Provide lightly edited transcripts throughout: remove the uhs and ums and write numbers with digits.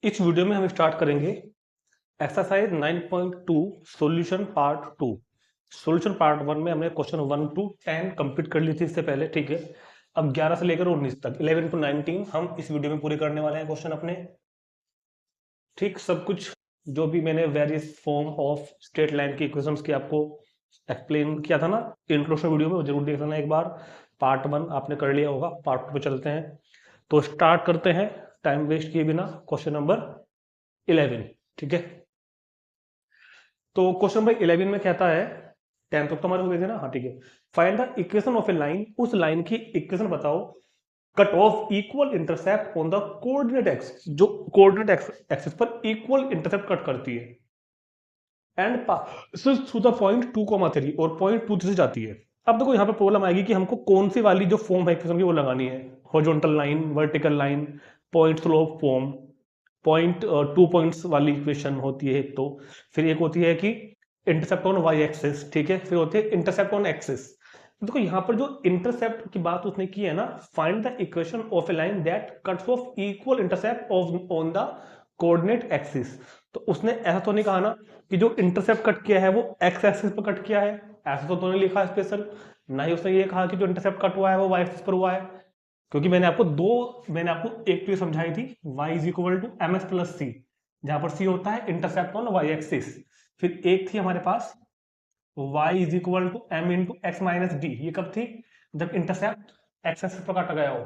इस वीडियो में हम स्टार्ट करेंगे exercise 9.2 solution part 2। Solution part 1 में हमने क्वेश्चन 1 to 10 कंप्लीट कर ली थी इससे पहले, ठीक है। अब 11 से लेकर 19 तक 11 to 19 हम इस वीडियो में पूरे करने वाले हैं क्वेश्चन अपने, ठीक। सब कुछ जो भी मैंने various form of straight line की इक्वेशंस की आपको एक्सप्लेन किया था ना इंट्रोडक्शन वीडियो में, वो जरूर देख लेना एक बार। पार्ट 1 आपने कर लिया होगा, पार्ट 2 पे चलते हैं। तो स्टार्ट करते हैं टाइम वेस्ट किए बिना क्वेश्चन नंबर 11, ठीक है। तो क्वेश्चन नंबर 11 में कहता है, 10 तक तो हमारे हो गए थे ना, हाँ ठीक है। Find the equation of a line, उस लाइन की इक्वेशन बताओ cut off equal intercept on the coordinate axis, जो कोऑर्डिनेट एक्सिस पर इक्वल इंटरसेप्ट कट करती है, and passes through the point 2,3 और पॉइंट 2 से जाती है। अब देखो यहाँ पे प्रॉब्लम आएगी कि हमको कौन सी वाली जो फॉर्म है इक्वेशन की वो लगानी है, horizontal line, vertical line, point slope form, point 2 points वाली इक्वेशन होती है एक, तो फिर एक होती है कि इंटरसेप्ट ऑन वाई एक्सिस, ठीक है, फिर होती है इंटरसेप्ट ऑन एक्सिस। देखो यहाँ पर जो इंटरसेप्ट की बात उसने की है ना, find the equation of a line that cuts of equal intercept on the coordinate axis. तो उसने ऐसा तो नहीं कहा ना कि जो इंटरसेप्ट कट किया है वो एक्स एक्सिस पर कट किया है, ऐसा तो नहीं लिखा स्पेशल। ना ही उसने ये कहा कि जो इंटरसेप्ट कट हुआ है वो वाई एक्सिस पर हुआ है, क्योंकि मैंने आपको एक चीज समझाई थी, y is equal to M S plus C, जहां पर c होता है इंटरसेप्ट ऑन y एक्सिस। फिर एक थी हमारे पास y is equal to m into x minus d, ये कब थी, जब इंटरसेप्ट एक्स एक्सिस पर काटा गया हो।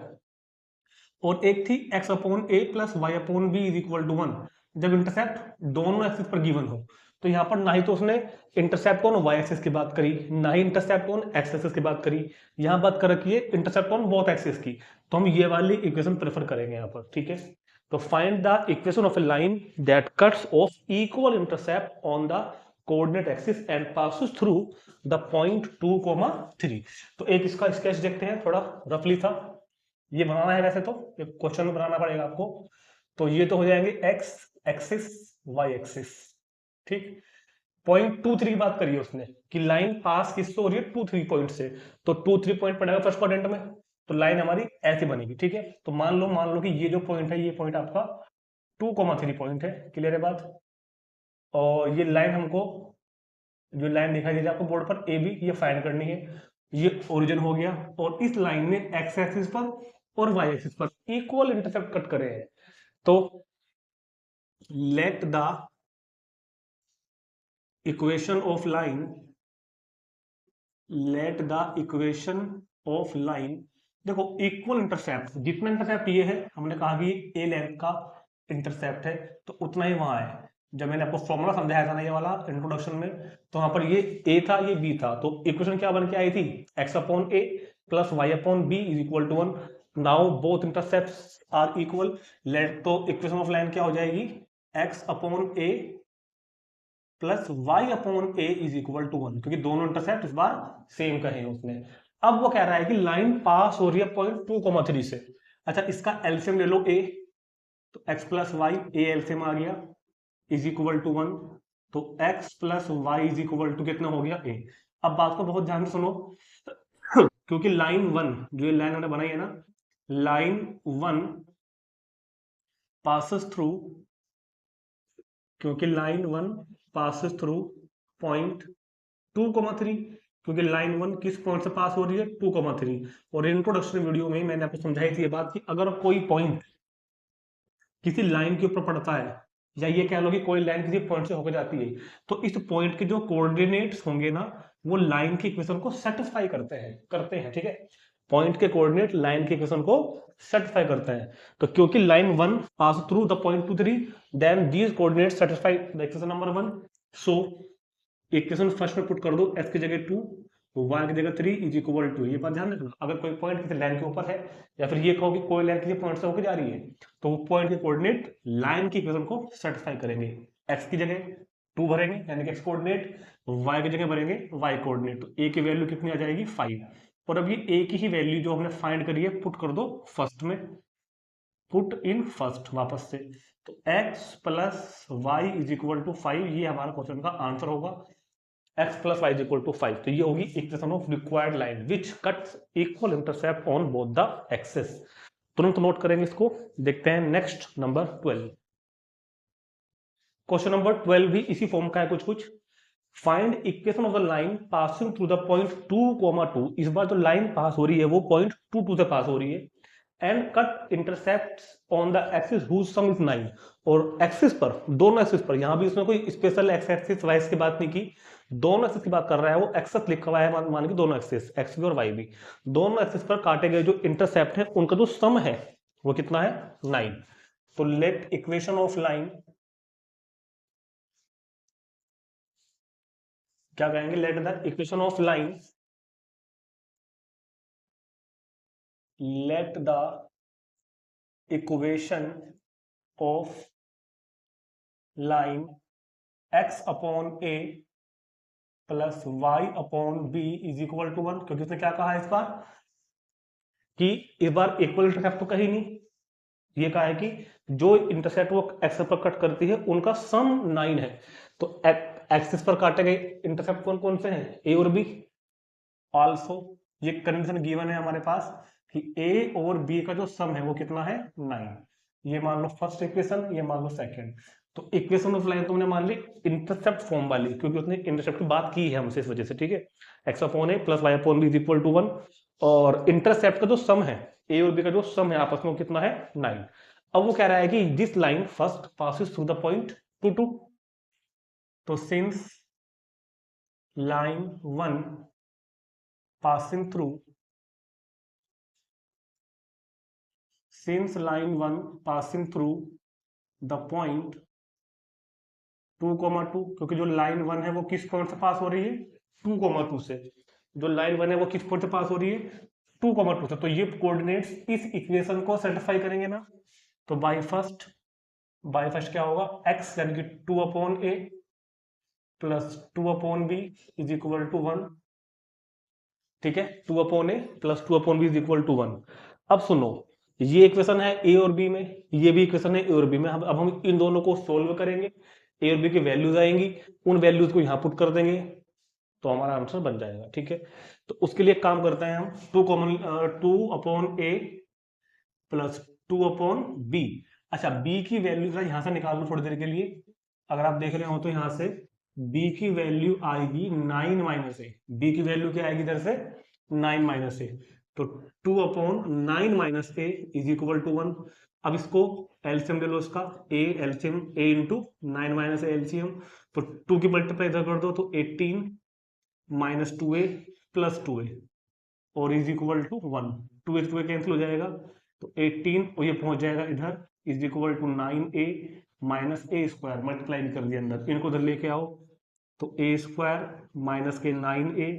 और एक थी x upon a plus y upon B is equal to 1, जब इंटरसेप्ट दोनों एक्सिस पर गिवन हो। तो यहाँ पर ना ही तो उसने इंटरसेप्ट ऑन वाई एक्सिस की बात करी, ना ही इंटरसेप्ट ऑन एक्स एक्सिस की बात करी, यहाँ बात कर रखी है इंटरसेप्ट ऑन बोथ एक्सिस की। तो हम ये वाली इक्वेशन प्रेफर करेंगे यहाँ पर, ठीक है। तो find the equation of a line that cuts of equal intercept on the coordinate axis and passes through the point 2,3। तो एक इसका स्केच देखते हैं, थोड़ा रफली था ये बनाना है, वैसे तो क्वेश्चन बनाना पड़ेगा आपको। तो ये तो हो जाएंगे एक्स एक्सिस वाई एक्सिस, ठीक। पॉइंट 2,3 की बात करिए उसने कि लाइन पास किससे हो रही है, 2,3 पॉइंट से। तो 2,3 पॉइंट पड़ेगा फर्स्ट क्वाड्रेंट में, तो लाइन हमारी ऐसी बनेगी, ठीक है। तो मान लो कि ये जो पॉइंट है, ये पॉइंट आपका 2,3 पॉइंट है, क्लियर है बात। और ये लाइन हमको, जो लाइन दिखाई दे रही है आपको बोर्ड पर ए बी, ये फाइंड करनी है। ये ओरिजिन हो गया, और इस लाइन में एक्स एक्सिस पर और वाई एक्सिस पर इक्वल इंटरसेप्ट कट करे हैं। तो let the equation of line, let the equation of line, देखो इक्वल इंटरसेप्ट, जितना इंटरसेप्ट ये है, हमने कहा कि ए लेंथ का इंटरसेप्ट है, तो उतना ही वहां है। जब मैंने आपको फॉर्मूला समझाया था ना ये वाला इंट्रोडक्शन में, तो वहां पर ये ए था, ये बी था, तो इक्वेशन क्या बन के आई थी, x upon a plus y upon B is equal to 1। Now both intercepts are equal, let, तो इक्वेशन ऑफ लाइन क्या हो जाएगी, x upon a plus y upon a is equal to 1, क्योंकि दोनों इंटरसेप्ट इस बार सेम कहे उसने। अब वो कह रहा है कि लाइन पास हो रही है पॉइंट 2,3 से। अच्छा, इसका एलसीएम ले लो ए, तो X plus Y, A LCM आ गया, इज इक्वल टू 1। तो X plus Y is equal to कितना हो गया, ए। अब बात को बहुत ध्यान से सुनो, क्योंकि लाइन 1, जो ये लाइन हमने बनाई है ना, लाइन 1 पासेस थ्रू, क्योंकि लाइन 1 पासेस थ्रू पॉइंट 2,3, क्योंकि लाइन 1 किस पॉइंट से पास हो रही है, 2,3। और इंट्रोडक्शन वीडियो में मैंने आपको समझाई थी ये बात कि अगर कोई पॉइंट किसी लाइन के ऊपर पड़ता है, या ये कह लो कि कोई लाइन किसी पॉइंट से होकर जाती है, तो इस पॉइंट के जो कोऑर्डिनेट्स होंगे ना, वो लाइन की इक्वेशन को सेटिस्फाई करते हैं, ठीक है। पॉइंट के कोऑर्डिनेट लाइन की इक्वेशन को सेटिस्फाई करते हैं। तो क्योंकि line 1 pass through the point 2,3, then these coordinates satisfy the equation number 1। So equation first में पुट कर दो, x की जगह 2, y की जगह 3 इज इक्वल टू, ये बात ध्यान रखना, अगर कोई पॉइंट किसी लाइन के ऊपर है, या फिर ये कहो कि कोई लाइन किसी पॉइंट से होकर जा रही है, तो वो पॉइंट के कोऑर्डिनेट लाइन की इक्वेशन को सेटिस्फाई करेंगे। x की जगह 2 भरेंगे यानी कि x कोऑर्डिनेट, y की जगह भरेंगे y कोऑर्डिनेट, तो a की वैल्यू कितनी आ जाएगी 5। और अब ये a की ही वैल्यू जो हमने फाइंड करी है पुट कर दो फर्स्ट में, पुट इन फर्स्ट वापस से। तो x plus Y is equal to 5, ये हमारा क्वेश्चन का आंसर होगा, x plus Y is equal to 5। तो ये होगी equation of required line which cuts equal intercept on both the axes. तुरंत नोट करेंगे इसको, देखते हैं नेक्स्ट नंबर 12। क्वेश्चन नंबर 12 भी इसी फॉर्म का है कुछ कुछ। Find equation of the line passing through the point 2,2। इस बार जो लाइन पास हो रही है वो पॉइंट 2,2 से पास हो रही है। And cut intercept on the axis whose sum is 9। और एक्सिस पर, दोनों एक्सिस पर, यहां भी उसने कोई स्पेशल एक्स एक्सिस वाई की बात नहीं की, दोनों एक्सिस की बात कर रहा है वो। एक्सेस लिखा हुआ है, मान के दोनों एक्सिस एक्स भी और वाई भी, दोनों एक्सिस पर काटे गए जो इंटरसेप्ट है उनका जो सम है वो कितना है, 9। तो लेट इक्वेशन ऑफ लाइन, क्या कहेंगे, let the equation of line, let the equation of line x upon a plus y upon b is equal to 1। क्योंकि उसने क्या कहा है इस बार कि इस बार इक्वल इंटरसेप्ट तो कही नहीं, ये कहा है कि जो इंटरसेप्ट वो एक्स पर कट करती है उनका सम 9 है। तो एक्सिस पर काटे गए इंटरसेप्ट कौन कौन से हैं, ए और बी। ऑल्सो ये कंडीशन गिवन है हमारे पास कि ए और बी का जो सम है वो कितना है, 9। ये मान लो फर्स्ट इक्वेशन, ये मान लो सेकंड। तो इक्वेशन ऑफ लाइन तुमने मान ली इंटरसेप्ट फॉर्म वाली, क्योंकि उसने इंटरसेप्ट की बात की है हमसे इस वजह से, ठीक है। X upon a plus y upon B is equal to 1। और इंटरसेप्ट का जो सम है, ए और बी का जो सम है आपस में, वो कितना है, 9। अब वो कह रहा है कि this line first passes through the point 2,2। तो since line 1 passing through, since line 1 passing through the point 2,2, क्योंकि जो लाइन 1 है वो किस पॉइंट से पास हो रही है, 2,2 से। जो लाइन 1 है वो किस पॉइंट से पास हो रही है, 2,2 से। तो ये कोऑर्डिनेट्स इस इक्वेशन को सेटिस्फाई करेंगे ना। तो बाय फर्स्ट क्या होगा, x यानी कि 2 upon a plus 2 upon B is equal to 1। ठीक है, 2 upon a plus 2 upon B is equal to 1। अब सुनो, ये इक्वेशन है ए और बी में, ये भी इक्वेशन है ए और बी में। अब हम इन दोनों को सोल्व करेंगे, ए और बी की वैल्यूज आएंगी, उन वैल्यूज को यहाँ पुट कर देंगे तो हमारा आंसर बन जाएगा। ठीक है, तो उसके लिए काम करते हैं हम, 2 upon a plus 2 upon B. अच्छा, बी की वैल्यू यहां से निकाल लो थोड़ी देर के लिए। अगर आप देख रहे हो तो यहां से b की वैल्यू आएगी 9 माइनस ए। बी की वैल्यू क्या आएगी इधर से, 9 माइनस ए। तो 2 upon 9 minus a is equal to 1। अब इसको एलसीएम ले लो इसका, a LCM a into 9 minus a LCM. तो 2 की मल्टीप्लाई इधर कर दो तो 18 माइनस 2a प्लस 2a और is equal to 1। 2a cancel हो जाएगा तो 18 और ये पहुंच जाएगा इधर is equal to 9a minus a square, multiply भी कर दिया अंदर, इनको उधर लेके आओ तो ए स्क्वायर माइनस के 9a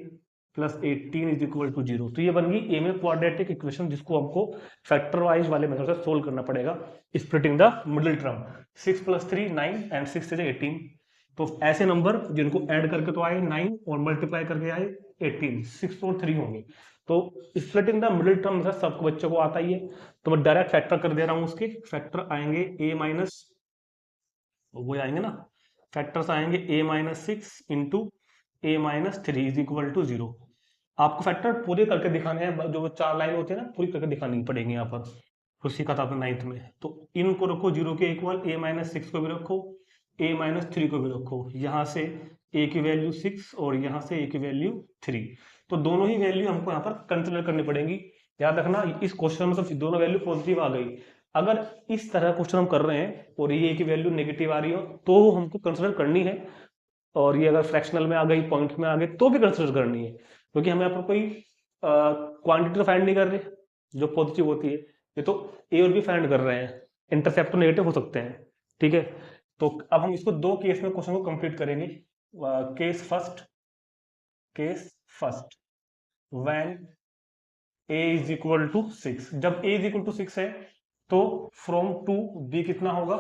plus 18 is equal to 0। तो ये बन गई ए में क्वाड्रेटिक इक्वेशन, जिसको हमको फैक्टर वाइज वाले मेथड से सोल्व करना पड़ेगा, splitting the middle term. 6 plus 3 9 and 6 से 18। तो ऐसे नंबर जिनको ऐड करके तो आए 9 और मल्टीप्लाई करके आए 18, 6 और 3 होंगे। तो splitting the middle term method सबको बच्चों को आता ही है, तो मैं डायरेक्ट फैक्टर कर दे रहा हूं। उसके फैक्टर आएंगे a माइनस, वो आएंगे ना, फैक्टर्स आएंगे a minus 6 into a minus 3 is equal to 0। आपको फैक्टर पूरे करके दिखाने हैं, जो 4 लाइन होती है ना पूरी करके दिखानी पड़ेंगी यहाँ पर, तो सीखा था आपने 9th में। तो इनको रखो 0 के इक्वल, a माइनस 6 को भी रखो, a माइनस 3 को भी रखो। यहाँ से a की वैल्यू 6 और यहाँ से a की वैल्यू 3। तो दोनों ही वैल्यू हमको यहाँ पर कंसिडर करनी पड़ेंगी। याद रखना इस क्वेश्चन में तो दोनों वैल्यू पॉजिटिव आ गई। अगर इस तरह क्वेश्चन हम कर रहे हैं और ये की वैल्यू नेगेटिव आ रही हो तो हमको कंसिडर करनी है, और ये अगर फ्रैक्शनल में आ गई, पॉइंट में आ गई तो भी कंसिडर करनी है, क्योंकि हमें यहाँ पर कोई क्वांटिटी तो फाइंड नहीं कर रहे जो पॉजिटिव होती है, ये तो ए और बी फाइंड कर रहे हैं, इंटरसेप्ट तो नेगेटिव हो सकते हैं। ठीक है, तो अब हम इसको दो केस में क्वेश्चन को कंप्लीट करेंगे। Case first when a is equal to 6। जब a इज इक्वल टू 6 है तो फ्रॉम टू b कितना होगा,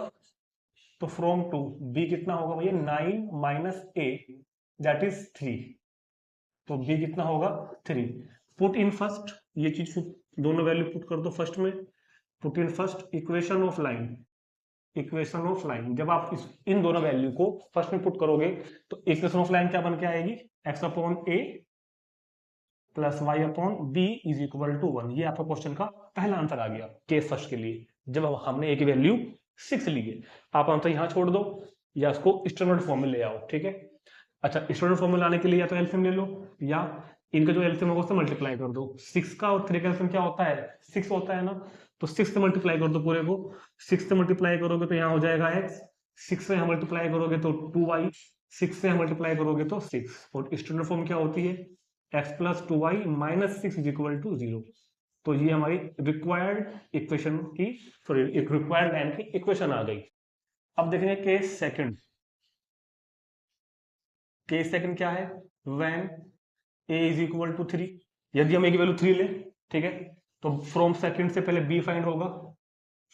तो फ्रॉम टू b कितना होगा भैया, 9 माइनस a दैट इज 3। तो b कितना होगा 3। पुट इन फर्स्ट, ये चीज दोनों वैल्यू पुट कर दो फर्स्ट में। Put in first equation of line, जब आप इन दोनों वैल्यू को फर्स्ट में पुट करोगे तो इक्वेशन ऑफ लाइन क्या बन के आएगी, x upon a plus y upon B is equal to 1। ये आपका क्वेश्चन का पहला आंसर आ गया केस फर्स्ट के लिए, जब हमने ए की वैल्यू 6 ली है। आप आंसर यहां छोड़ दो, या इसको स्टैंडर्ड फॉर्म में ले आओ, ठीक है। अच्छा, स्टैंडर्ड फॉर्म में लाने के लिए या तो एलसीएम ले लो या इनका जो एलसीएम होगा उससे मल्टीप्लाई कर दो। 6 का और 3 का एलसीएम क्या होता है, 6 होता है ना, तो 6 से मल्टीप्लाई कर दो पूरे को। 6 से मल्टीप्लाई करोगे तो यहाँ हो जाएगा x, 6 से यहाँ मल्टीप्लाई करोगे तो 2y, 6 से यहाँ मल्टीप्लाई करोगे तो 6, और स्टैंडर्ड फॉर्म क्या होती है, x plus 2y minus 6 is equal to 0। तो ये हमारी रिक्वायर्ड इक्वेशन की, सॉरी एक रिक्वायर्ड लाइन की इक्वेशन आ गई। अब देखेंगे केस सेकंड। केस सेकंड क्या है, when a is equal to 3, यदि हम a की वैल्यू 3 ले, ठीक है, तो फ्रॉम सेकंड से पहले b फाइंड होगा,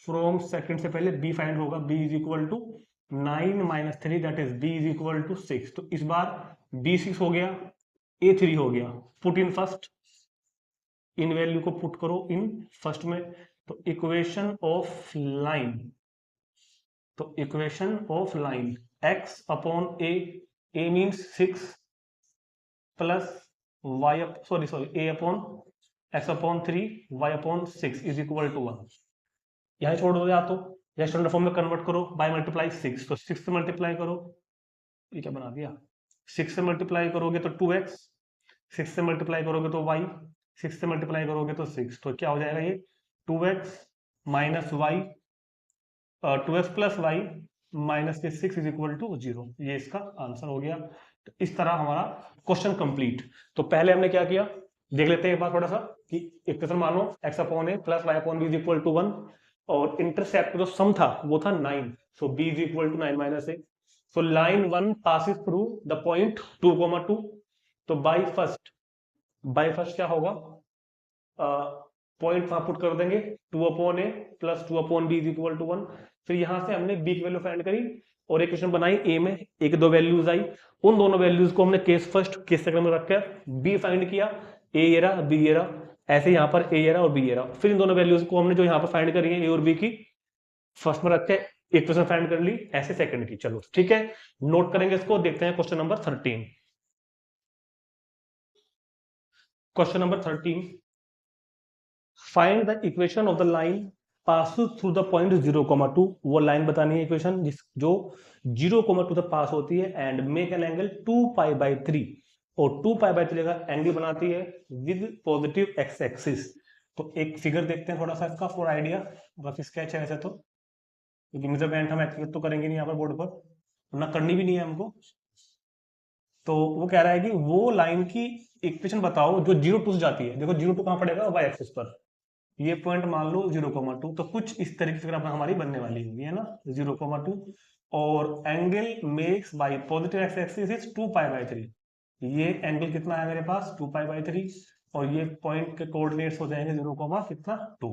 फ्रॉम सेकंड से पहले b फाइंड होगा, b is equal to 9 minus 3 that is b is equal to 6। तो इस बार b 6 हो गया, a 3 हो गया, put in first, in value को पुट करो इन फर्स्ट में। तो इक्वेशन ऑफ लाइन, तो equation of line x upon a means 6 plus y, sorry a upon x upon 3 y upon 6 is equal to 1। यहां छोड़ दो, या तो या स्टैंडर्ड फॉर्म में कन्वर्ट करो बाय मल्टीप्लाई 6, तो 6 से मल्टीप्लाई करो, ये क्या बना दिया, 6 से मल्टीप्लाई करोगे तो 2x, 6 से मल्टीप्लाई करोगे तो y, 6 से मल्टीप्लाई करोगे तो 6, तो क्या हो जाएगा ये 2x minus y, 2x plus y minus के 6 इज इक्वल टू 0। ये इसका आंसर हो गया। तो इस तरह हमारा क्वेश्चन कंप्लीट। तो पहले हमने क्या किया, देख लेते हैं एक बार थोड़ा सा कि इक्वेशन मानो x upon a plus y upon b is equal to 1, और इंटरसेप्ट जो सम था वो था 9, so b is equal to 9 minus a। So line 1 passes through the point 2,2, तो बाय फर्स्ट क्या होगा, पॉइंट वहां पुट कर देंगे 2 upon a plus 2 upon b is equal to 1। फिर यहां से हमने b की वैल्यू फाइंड करी और इक्वेशन बनाई, a में एक दो वैल्यूज आई, उन दोनों वैल्यूज को हमने केस फर्स्ट केस सेकंड में रखकर b फाइंड किया, a ये रहा b ये रहा, ऐसे यहाँ पर a ये रहा और b ये रहा। फिर इन दोनों वैल्यूज को हमने जो यहाँ पर फाइंड करी है a और b की, फर्स्ट में रख के इक्वेशन फाइंड कर ली, ऐसे सेकंड की। चलो ठीक है, नोट करेंगे इसको। देखते हैं question number 13। Question number 13, find the equation of the line passes through the point 0,2। वो लाइन बतानी है इक्वेशन जो 0,2 तक पास होती है, and make an angle 2 pi by 3, और 2 पाई बाई 3 का एंगल बनाती है विद पॉजिटिव एक्स एक्सिस। तो एक फिगर देखते हैं थोड़ा सा इसका फॉर आइडिया, बस स्केच है वैसे तो, क्योंकि मेजरमेंट हम एक्टिवेट तो करेंगे नहीं यहाँ पर बोर्ड पर, ना करनी भी नहीं है हमको। तो वो कह रहा है कि वो लाइन की इक्वेशन बताओ जो 0,2 से जाती है। देखो 0,2 कहाँ पड़ेगा, वाई एक्सिस पर, ये पॉइंट मान लो 0,2, तो कुछ इस तरीके से ग्राफ हमारी बनने वाली होगी, है ना, 0,2, और angle makes bye positive x axis is 2 pi by 3। ये एंगल कितना है मेरे पास, 2 पाई बाई 3, और ये पॉइंट के कोऑर्डिनेट्स हो जाएंगे 0,2।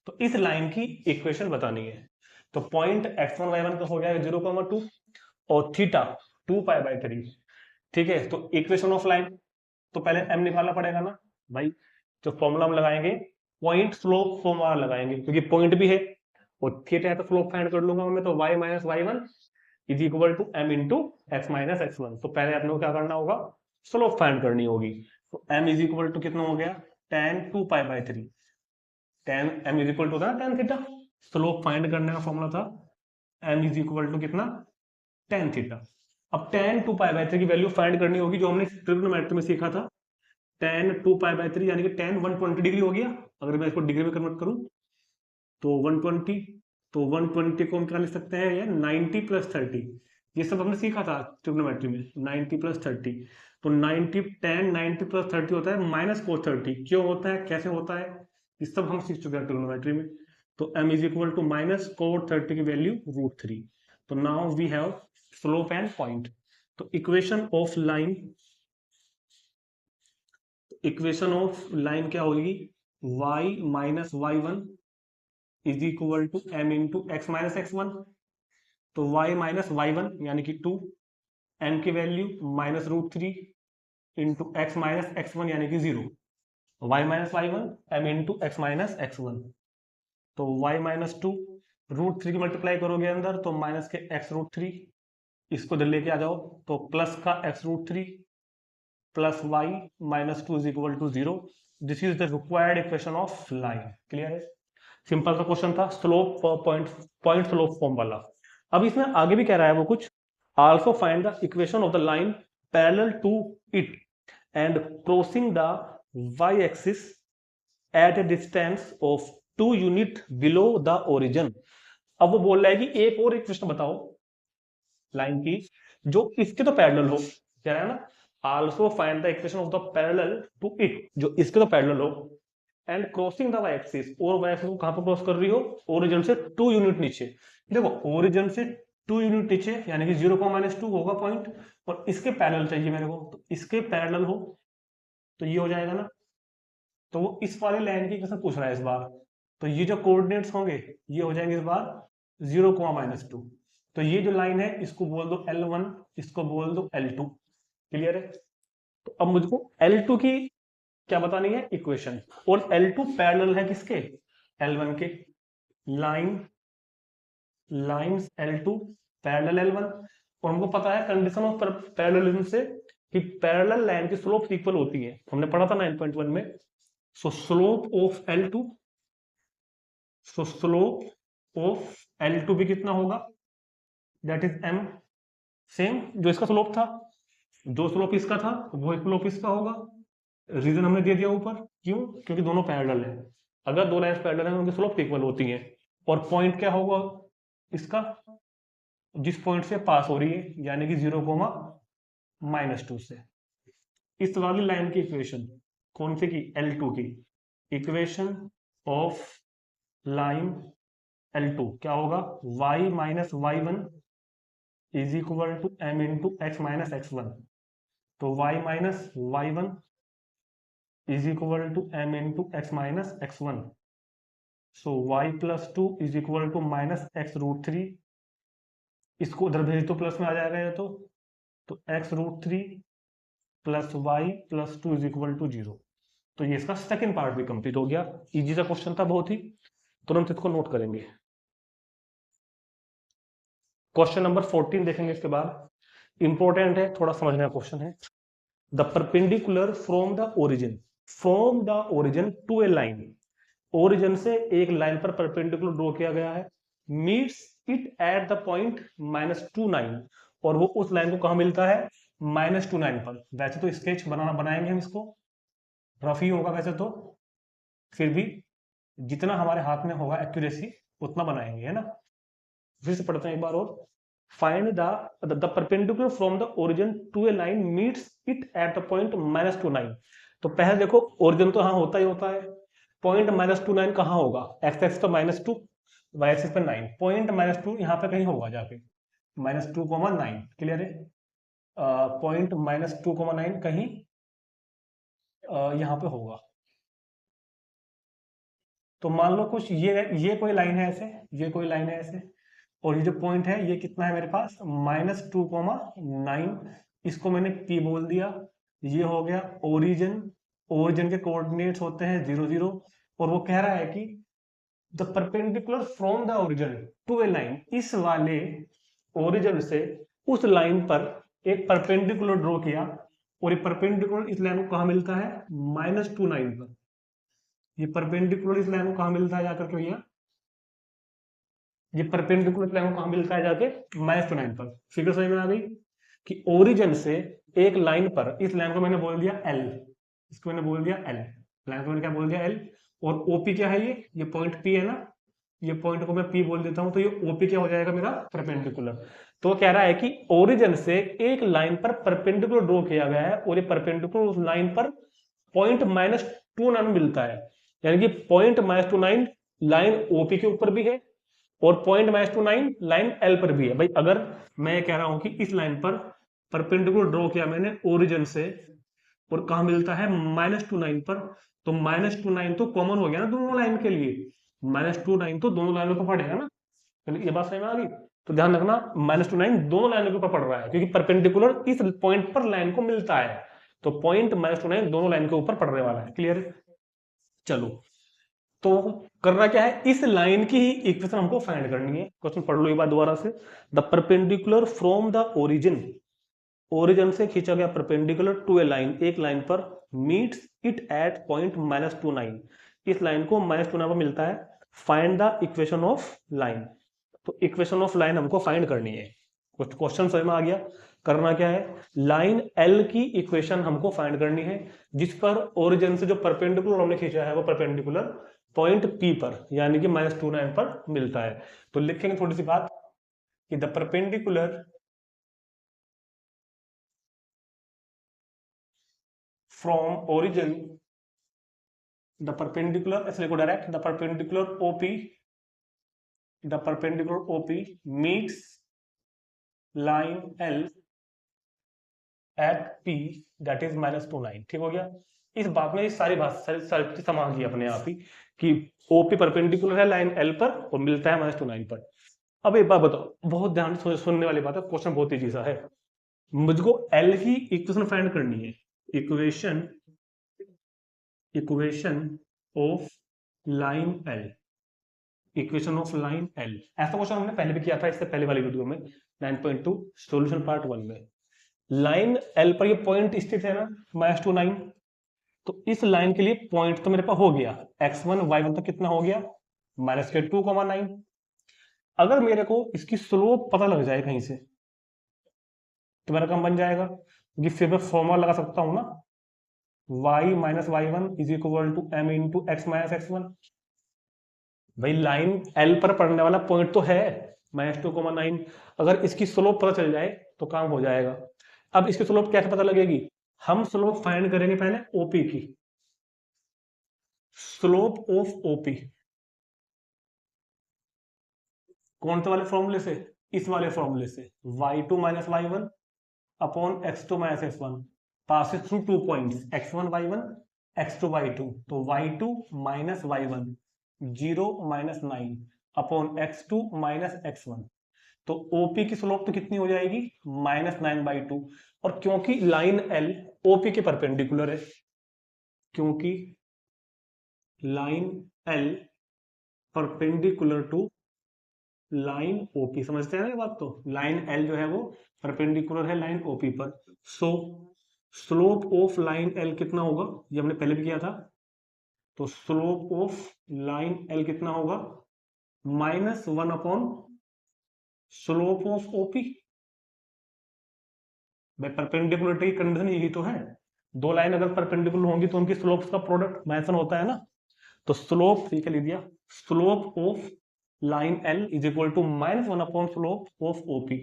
तो इस लाइन की इक्वेशन बतानी है। तो पॉइंट x1 y1 का हो जाएगा 0,2 और थीटा 2 पाई बाई 3, ठीक है। तो इक्वेशन ऑफ लाइन, तो पहले m निकालना पड़ेगा ना भाई, जो फॉर्मूला हम लगाएंगे पॉइंट स्लोप फॉर्मूला लगाएंगे, क्योंकि पॉइंट भी है और थीटा है तो स्लोप फाइंड कर लूंगा मैं। तो y minus y1 is equal to m into x minus x1। तो पहले अपने को क्या करना होगा, स्लोप फाइंड करनी होगी। तो m इज इक्वल टू कितना हो गया, tan 2 pi by 3, tan m is equal to था tan थीटा, स्लोप फाइंड करने का फॉर्मूला था m इज इक्वल टू कितना, tan थीटा। अब tan 2 पाई बाई 3 की वैल्यू फाइंड करनी होगी, जो हमने ट्रिग्नोमेट्री में सीखा था, tan 2 पाई बाई 3 यानी कि tan 120 डिग्री हो गया। अगर मैं इसको डिग्री में कन्वर्ट करूं तो 120, तो 120 को हम क्या लिख सकते हैं, ये 90 प्लस 30, ये सब हमने सीखा था ट्रिग्नोमेट्री में, 90 प्लस 30। तो 90 tan 90 प्लस 30 होता है माइनस कोस 30। क्यों होता है, कैसे होता है, ये सब हम सीख चुके हैं ट्रिग्नोमेट्री में। तो m is equal to minus cos 30 की वैल्यू √3। तो now we have slope and point. तो equation of line, equation of line क्या होगी, y minus y1 is equal to m into x minus x1। तो y minus y1 यानी कि 2, m की value minus √3 into x minus x1 यानी कि 0, y minus y1 m into x minus x1। तो y minus 2 √3 की multiply करोगे अंदर तो माइनस के x √3, इसको इधर लेके आ जाओ तो प्लस का x √3 plus y minus 2 is equal to 0। This is the required equation of line. Clear है, सिंपल सा क्वेश्चन था, स्लोप पॉइंट स्लोप फॉर्म वाला। अब इसमें आगे भी कह रहा है वो कुछ, also find the equation of the line parallel to it and crossing the y axis at a distance of 2 unit below the origin. अब वो बोल रहा है कि एक और इक्वेशन बताओ लाइन की जो इसके तो पैरेलल हो, कह रहा है ना, also find the equation of the parallel to it, जो इसके तो पैरेलल हो, and crossing the y axis, और वाई एक्सिस को कहां पर क्रॉस कर रही हो, ओरिजिन से 2 यूनिट नीचे। देखो ओरिजिन से 2 यूनिट नीचे यानी कि 0,-2 होगा पॉइंट, और इसके पैरेलल चाहिए मेरे को, तो इसके पैरेलल हो तो ये हो जाएगा ना। तो वो इस वाले लाइन की इक्वेशन पूछ रहा है इस बार, तो ये जो कोऑर्डिनेट्स होंगे ये हो जाएंगे इस बार 0,-2। तो ये जो लाइन है इसको बोल दो L1, इसको बोल दो L2। क्लियर है? तो अब मुझको L2 की क्या बतानी है, इक्वेशन, और L2 पैरेलल है किसके, L1 के। लाइंस L2 पैरेलल L1, और हमको पता है कंडीशन ऑफ पैरेललिज्म से कि पैरेलल लाइन की स्लोप इक्वल होती है, हमने पढ़ा था 9.1 में। सो slope of L2, so slope of L2 भी कितना होगा, दैट इज m, सेम जो इसका स्लोप था, जो स्लोप इसका था वो स्लोप इसका होगा। रीजन हमने दे दिया ऊपर, क्यों, क्योंकि दोनों पैरेलल है। अगर दो लाइंस पैरेलल हैं उनकी स्लोप इक्वल होती है। और पॉइंट क्या होगा इसका, जिस पॉइंट से पास हो रही है, यानी कि 0,-2 से। इस वाली लाइन की इक्वेशन कौन सी की, L2 की। इक्वेशन ऑफ लाइन L2 क्या होगा, y minus y1 is equal to m into x minus x1। तो y minus y1 is equal to m into x minus x1। So y plus 2 is equal to minus x√3, इसको उधर भेज तो plus में आ जाएगा ये तो x√3 plus y plus 2 is equal to 0। तो ये इसका सेकंड पार्ट भी कंप्लीट हो गया। इजी सा क्वेश्चन था बहुत ही, तुरंत इसको नोट करेंगे। क्वेश्चन नंबर 14 देखेंगे इसके बाद, इंपॉर्टेंट है, थोड़ा समझने का क्वेश्चन है। The perpendicular from the origin to a line, origin से एक लाइन पर परपेंडिकुलर ड्रॉ किया गया है, meets it at the point -29, और वो उस लाइन को कहां मिलता है, -29 पर। वैसे तो स्केच बनाएंगे हम इसको, रफ ही होगा वैसे तो, फिर भी जितना हमारे हाथ में होगा एक्यूरेसी उतना बनाएंगे, है ना। फिर से पढ़ते हैं एक बार और। Find the perpendicular from the origin to a line meets it at the point -29। तो पहले देखो ओरिजिन तो हाँ होता ही होता है, पॉइंट -29 कहाँ होगा, एक्स एक्स तो -2, वाई एक्सिस पे 9, पॉइंट -2 यहाँ पे कहीं होगा जाके, -2,9। क्लियर है? पॉइंट -2,9 कहीं यहाँ पे होगा। तो मान लो कुछ ये कोई लाइन है ऐसे, ये कोई लाइन है ऐसे, और ये जो पॉइंट है ये कितना है मेरे पास, -2,9। इसको मैंने P बोल दिया। ये हो गया ओरिजिन के कोऑर्डिनेट्स होते हैं 0, 0, और वो कह रहा है कि the perpendicular from the origin to a line, इस वाले ओरिजिन से उस लाइन पर एक परपेंडिकुलर ड्रॉ किया, और ये परपेंडिकुलर इस लाइन को कहां मिलता है, -29 पर। ये परपेंडिकुलर इस लाइन को कहां मिलता है जाकर के भैया, ये परपेंडिकुलर लाइन को कहां मिलता है जाके, -29 पर। फिगर समझ में आ गई कि ओरिजिन से एक लाइन पर, इस लाइन को मैंने बोल दिया L, इसको मैंने बोल दिया L, लाइन को मैंने क्या बोल दिया L, और OP क्या है, ये पॉइंट P है ना, ये पॉइंट को मैं P बोल देता हूं, तो ये OP क्या हो जाएगा मेरा, परपेंडिकुलर। तो कह रहा है कि ओरिजिन से एक लाइन पर परपेंडिकुलर ड्रॉ किया गया है, और ये परपेंडिकुलर उस लाइन पर पॉइंट -29 मिलता है, यानी कि पॉइंट -29 लाइन OP के ऊपर भी है, और पॉइंट -29 लाइन L पर भी है। भाई अगर मैं कह रहा हूं कि इस लाइन पर परपेंडिकुलर ड्रॉ किया मैंने ओरिजिन से, और कहा मिलता है -29 पर, तो -29 तो कॉमन हो गया ना दोनों लाइन के लिए, -29 तो दोनों लाइनों पर पड़ेगा ना। चलिए ये बात समझ में आ गई। तो ध्यान रखना -29 दोनों लाइनों के ऊपर पड़ रहा है, क्योंकि परपेंडिकुलर इस पॉइंट पर लाइन को मिलता है, तो पॉइंट -29 दोनों लाइन के ऊपर पड़ने वाला है। क्लियर है? चलो, तो करना क्या है, इस लाइन की ही इक्वेशन हमको फाइंड करनी है। क्वेश्चन पढ़ लो एक बार दोबारा से। The perpendicular from the origin से खींचा गया परपेंडिकुलर टू ए लाइन, एक लाइन पर, मीट्स इट एट पॉइंट -29, इस लाइन को -29 पर मिलता है। Find the equation of line. तो इक्वेशन ऑफ लाइन हमको फाइंड करनी है। कुछ क्वेश्चन समझ में आ गया। करना क्या है, लाइन एल की इक्वेशन हमको फाइंड करनी है जिस पर ओरिजिन से जो परपेंडिकुलर हमने खींचा है वो परपेंडिकुलर पॉइंट पी पर यानी कि -29 पर मिलता है। तो लिखेंगे थोड़ी सी बात कि the perpendicular from origin, the perpendicular ऐसे लिखो direct, the perpendicular OP, the perpendicular OP meets line L at P that is -29। ठीक हो गया। इस बात में सारी बात सारी समा गई अपने आप ही कि ओपी परपेंडिकुलर है लाइन एल पर और मिलता है -29 पर। अब एक बात बताओ, बहुत ध्यान से सुनने वाली बात है, क्वेश्चन बहुत तेजी सा है। मुझको एल की इक्वेशन फाइंड करनी है, equation of line L, equation of line L. ऐसा क्वेश्चन हमने पहले भी किया था, इससे पहले वाली वीडियो में 9.2 सॉल्यूशन पार्ट 1 में। लाइन एल पर ये पॉइंट स्थित है ना -29, तो इस लाइन के लिए पॉइंट तो मेरे पास हो गया x1 y1 तक कितना हो गया -2,9। अगर मेरे को इसकी स्लोप पता लग जाए कहीं से तो मेरा काम बन जाएगा, क्योंकि फिर मैं फॉर्मूला लगा सकता हूं ना, y minus y1 is equal to m into x minus x1। भाई लाइन एल पर पड़ने वाला पॉइंट तो है -2,9, अगर इसकी स्लोप पता चल जाए तो काम हो जाएगा। अब इसकी स्लोप कैसे पता लगेगी, हम स्लोप फाइंड करेंगे पहले ओपी की, स्लोप ऑफ ओपी कौन से वाले फॉर्मूले से, इस वाले फॉर्मूले से, y2 minus y1 upon x2 minus x1 passes through 2 points x1 y1 x2 y2, तो y2 minus y1 0 minus 9 upon x2 minus x1, तो OP की स्लोप तो कितनी हो जाएगी -9/2। और क्योंकि लाइन L OP के परपेंडिकुलर है, क्योंकि line L perpendicular to line OP, समझते हैं ना ये बात, तो लाइन L जो है वो परपेंडिकुलर है लाइन OP पर। सो स्लोप ऑफ लाइन L कितना होगा, ये हमने पहले भी किया था, तो स्लोप ऑफ लाइन L कितना होगा -1 अपॉन स्लोप ऑफ OP। भाई परपेंडिकुलरिटी की कंडीशन यही तो है, दो लाइन अगर परपेंडिकुलर होंगी तो उनकी स्लोप्स का प्रोडक्ट मैथन होता है ना। तो स्लोप ठीक है लिख दिया, slope of line L is equal to -1 upon slope of OP।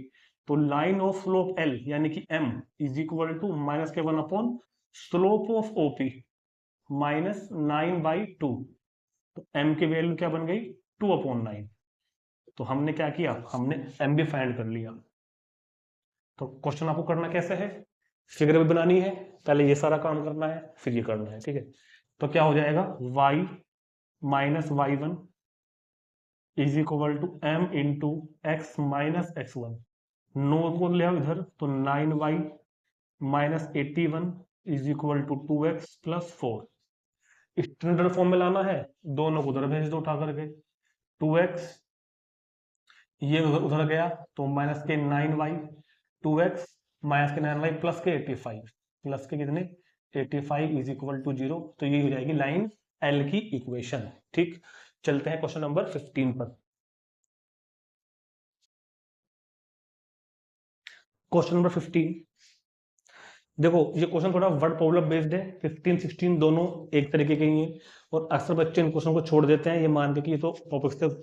तो लाइन ऑफ स्लोप L यानी कि M is equal to -1 upon slope of OP -9/2। तो M की वैल्यू क्या बन गई 2/9। तो हमने क्या किया, हमने M भी फाइंड कर लिया। तो क्वेश्चन आपको करना कैसे है, फिगर भी बनानी है, पहले ये सारा काम करना है फिर ये करना है, ठीक है। तो क्या हो जाएगा y minus y1 is equal to m into x minus x1, नो को ले आओ इधर, तो 9y minus 81 is equal to 2x plus 4। Standard form में लाना है, दोनों को उधर भेज दो उठा करके, 2x ये उधर गया तो माइनस के 9y, 2x माइनस के 9y प्लस के 85, प्लस के कितने 85 इज इक्वल टू 0। तो ये हो जाएगी लाइन L की इक्वेशन। ठीक, चलते हैं क्वेश्चन नंबर 15 पर। क्वेश्चन नंबर 15 देखो, ये क्वेश्चन थोड़ा वर्ड प्रॉब्लम बेस्ड है, 15 16 दोनों एक तरीके के ही हैं, और अक्सर बच्चे इन क्वेश्चन को छोड़ देते हैं ये मान के कि ये तो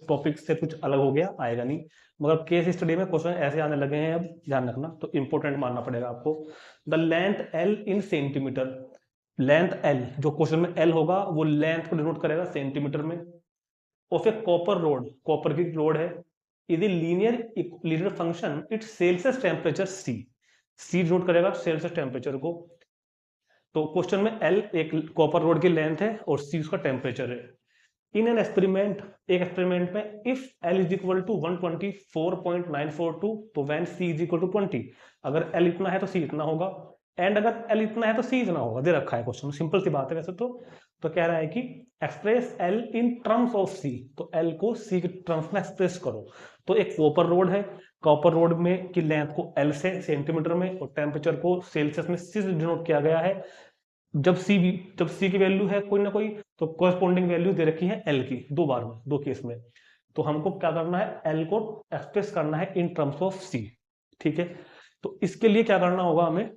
टॉपिक से कुछ अलग हो गया, आएगा नहीं, मगर केस स्टडी में क्वेश्चन ऐसे आने लगे हैं, अब ध्यान रखना, तो इंपॉर्टेंट मानना पड़ेगा आपको। The length L in centimetre, length L जो क्वेश्चन में L होगा वो लेंथ को डिनोट करेगा सेंटीमीटर में, और फिर कॉपर रोड, कॉपर की रोड है, यदि linear function it Celsius temperature C note करेगा सेल्सियस टेम्परेचर को। तो क्वेश्चन में L एक कॉपर रोड की लेंथ है और C उसका टेम्परेचर है। इन एन एक्सपेरिमेंट, एक एक्सपेरिमेंट में if L is equal to 124.942 तो when C is equal to 20, अगर L इतना है तो C इतना होगा, एंड अगर L इतना है तो C इतना होगा, दे रखा है क्वेश्चन, सिंपल सी बात है वैसे तो कह रहा है कि express L in terms of C, तो L को C के टर्म्स में एक्सप्रेस करो। तो एक कॉपर रोड है, कॉपर रोड में की लेंथ को L से सेंटीमीटर में और टेम्परेचर को सेल्सियस में C से डिनोट किया गया है। जब C की वैल्यू है कोई ना कोई, तो कोरस्पॉन्डिंग वैल्यू दे रखी है L की, दो बार में, दो केस में। तो हमको क्या करना है, एल को एक्सप्रेस करना है इन टर्म्स ऑफ सी। ठीक है, तो इसके लिए क्या करना होगा, हमें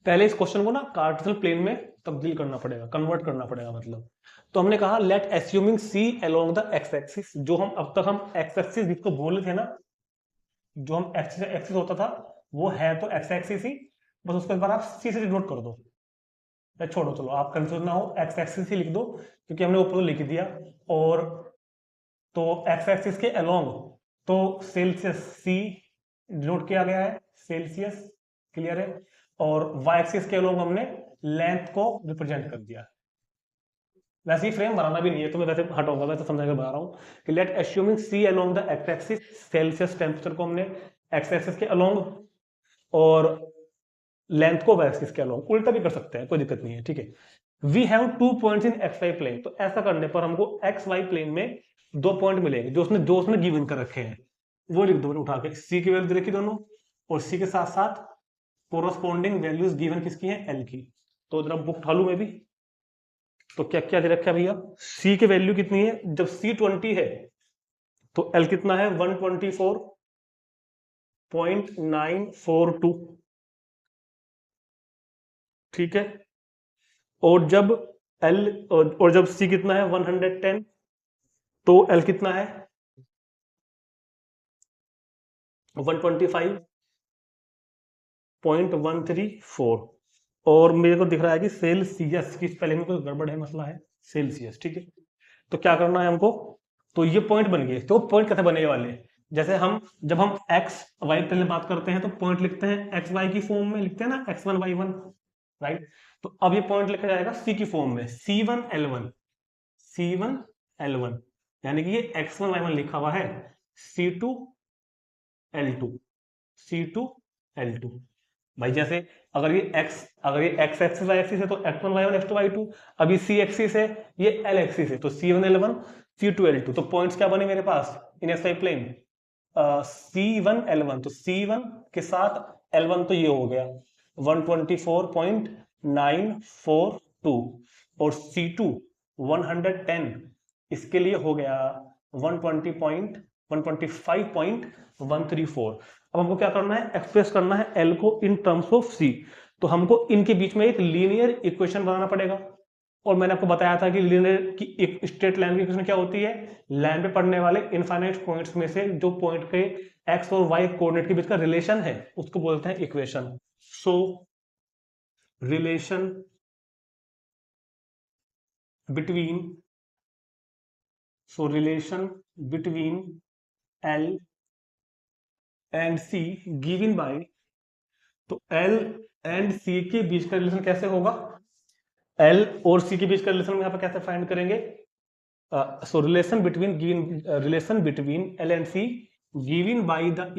पहले इस क्वेश्चन को ना कार्टेशियन प्लेन में तब्दील करना पड़ेगा, कन्वर्ट करना पड़ेगा मतलब। तो हमने कहा let assuming C along the x axis, जो हम अब तक हम एक्स एक्सिस जिसको बोले थे ना, जो हम एक्सिस एक्सिस होता था वो है तो एक्स एक्सिस ही, बस उसको एक बार आप सी से डिनोट कर दो, या छोड़ो चलो आप कंफ्यूज ना हो, एक्स एक्सिस ही लिख दो क्योंकि हमने ऊपर तो लिख दिया। और तो एक्स एक्सिस के अलोंग तो सेल्सियस सी डिनोट किया गया है, सेल्सियस, क्लियर है। और वाई एक्सिस के अलोंग हमने लेंथ को रिप्रेजेंट कर दिया। वैसे ही फ्रेम बनाना भी नहीं है, तो मैं वैसे हटाऊंगा, वैसे समझा के बना रहा हूँ कि let assuming C along the x axis, Celsius temperature को हमने एक्स एक्सिस के अलोंग और लेंथ को वाई एक्सिस के अलोंग, उल्टा भी कर सकते हैं, कोई दिक्कत नहीं है, ठीक है। We have 2 points in x y plane, तो ऐसा करने पर हमको एक्स वाई प्लेन में 2 पॉइंट मिलेंगे जो उसने गिवन कर रखे हैं, वो लिख दो उठा के, सी की वैल्यू रखी दोनों, और सी के साथ साथ कोरोस्पोंडिंग वैल्यूज गिवन किसकी है, एल की। तो जरा बुक उठा लू मैं भी, तो क्या क्या दे रखा है भैया, सी की वैल्यू कितनी है, जब सी 20 है तो एल कितना है 124.942, ठीक है। और जब एल और जब सी कितना है 110, तो एल कितना है 125.134। और मेरे को दिख रहा है कि सेल्सियस की स्पेलिंग में कोई गड़बड़ है, मसला है, सेल्सियस, ठीक है। तो क्या करना है हमको, तो ये पॉइंट बन गए। तो पॉइंट कैसे बने वाले, जैसे हम जब हम एक्स वाई पहले बात करते हैं तो पॉइंट लिखते हैं एक्स वाई की फॉर्म में, लिखते हैं ना x1 y1, राइट। तो अब ये पॉइंट लिखा जाएगा सी की फॉर्म में, C1 L1, C1 L1, यानी कि ये x1 y1 लिखा हुआ है, C2 L2, C2 L2। भाई जैसे अगर ये x एक्सिस y एक्सिस है तो x1 y1 x2 y2, अभी c एक्सिस है, ये l एक्सिस है, तो C1 L1 C2 L2। तो पॉइंट्स क्या बने मेरे पास in S Y plane, C1 L1, तो C1 के साथ L1 तो ये हो गया 124.942, और C2 110, इसके लिए हो गया 125.134। अब हमको क्या करना है, एक्सप्रेस करना है L को इन टर्म्स ऑफ C। तो हमको इनके बीच में एक लीनियर इक्वेशन बनाना पड़ेगा। और मैंने आपको बताया था कि लीनियर की एक स्ट्रेट लाइन की इक्वेशन क्या होती है, लाइन पे पड़ने वाले इनफाइनाइट पॉइंट्स में से जो पॉइंट के एक्स और वाई कोऑर्डिनेट के बीच का रिलेशन है उसको बोलते हैं equation. So relation between L and C given by, तो L एंड C के बीच का रिलेशन कैसे होगा, L और C के बीच का रिलेशन यहाँ पे कैसे फाइंड करेंगे, so relation between L and C given by the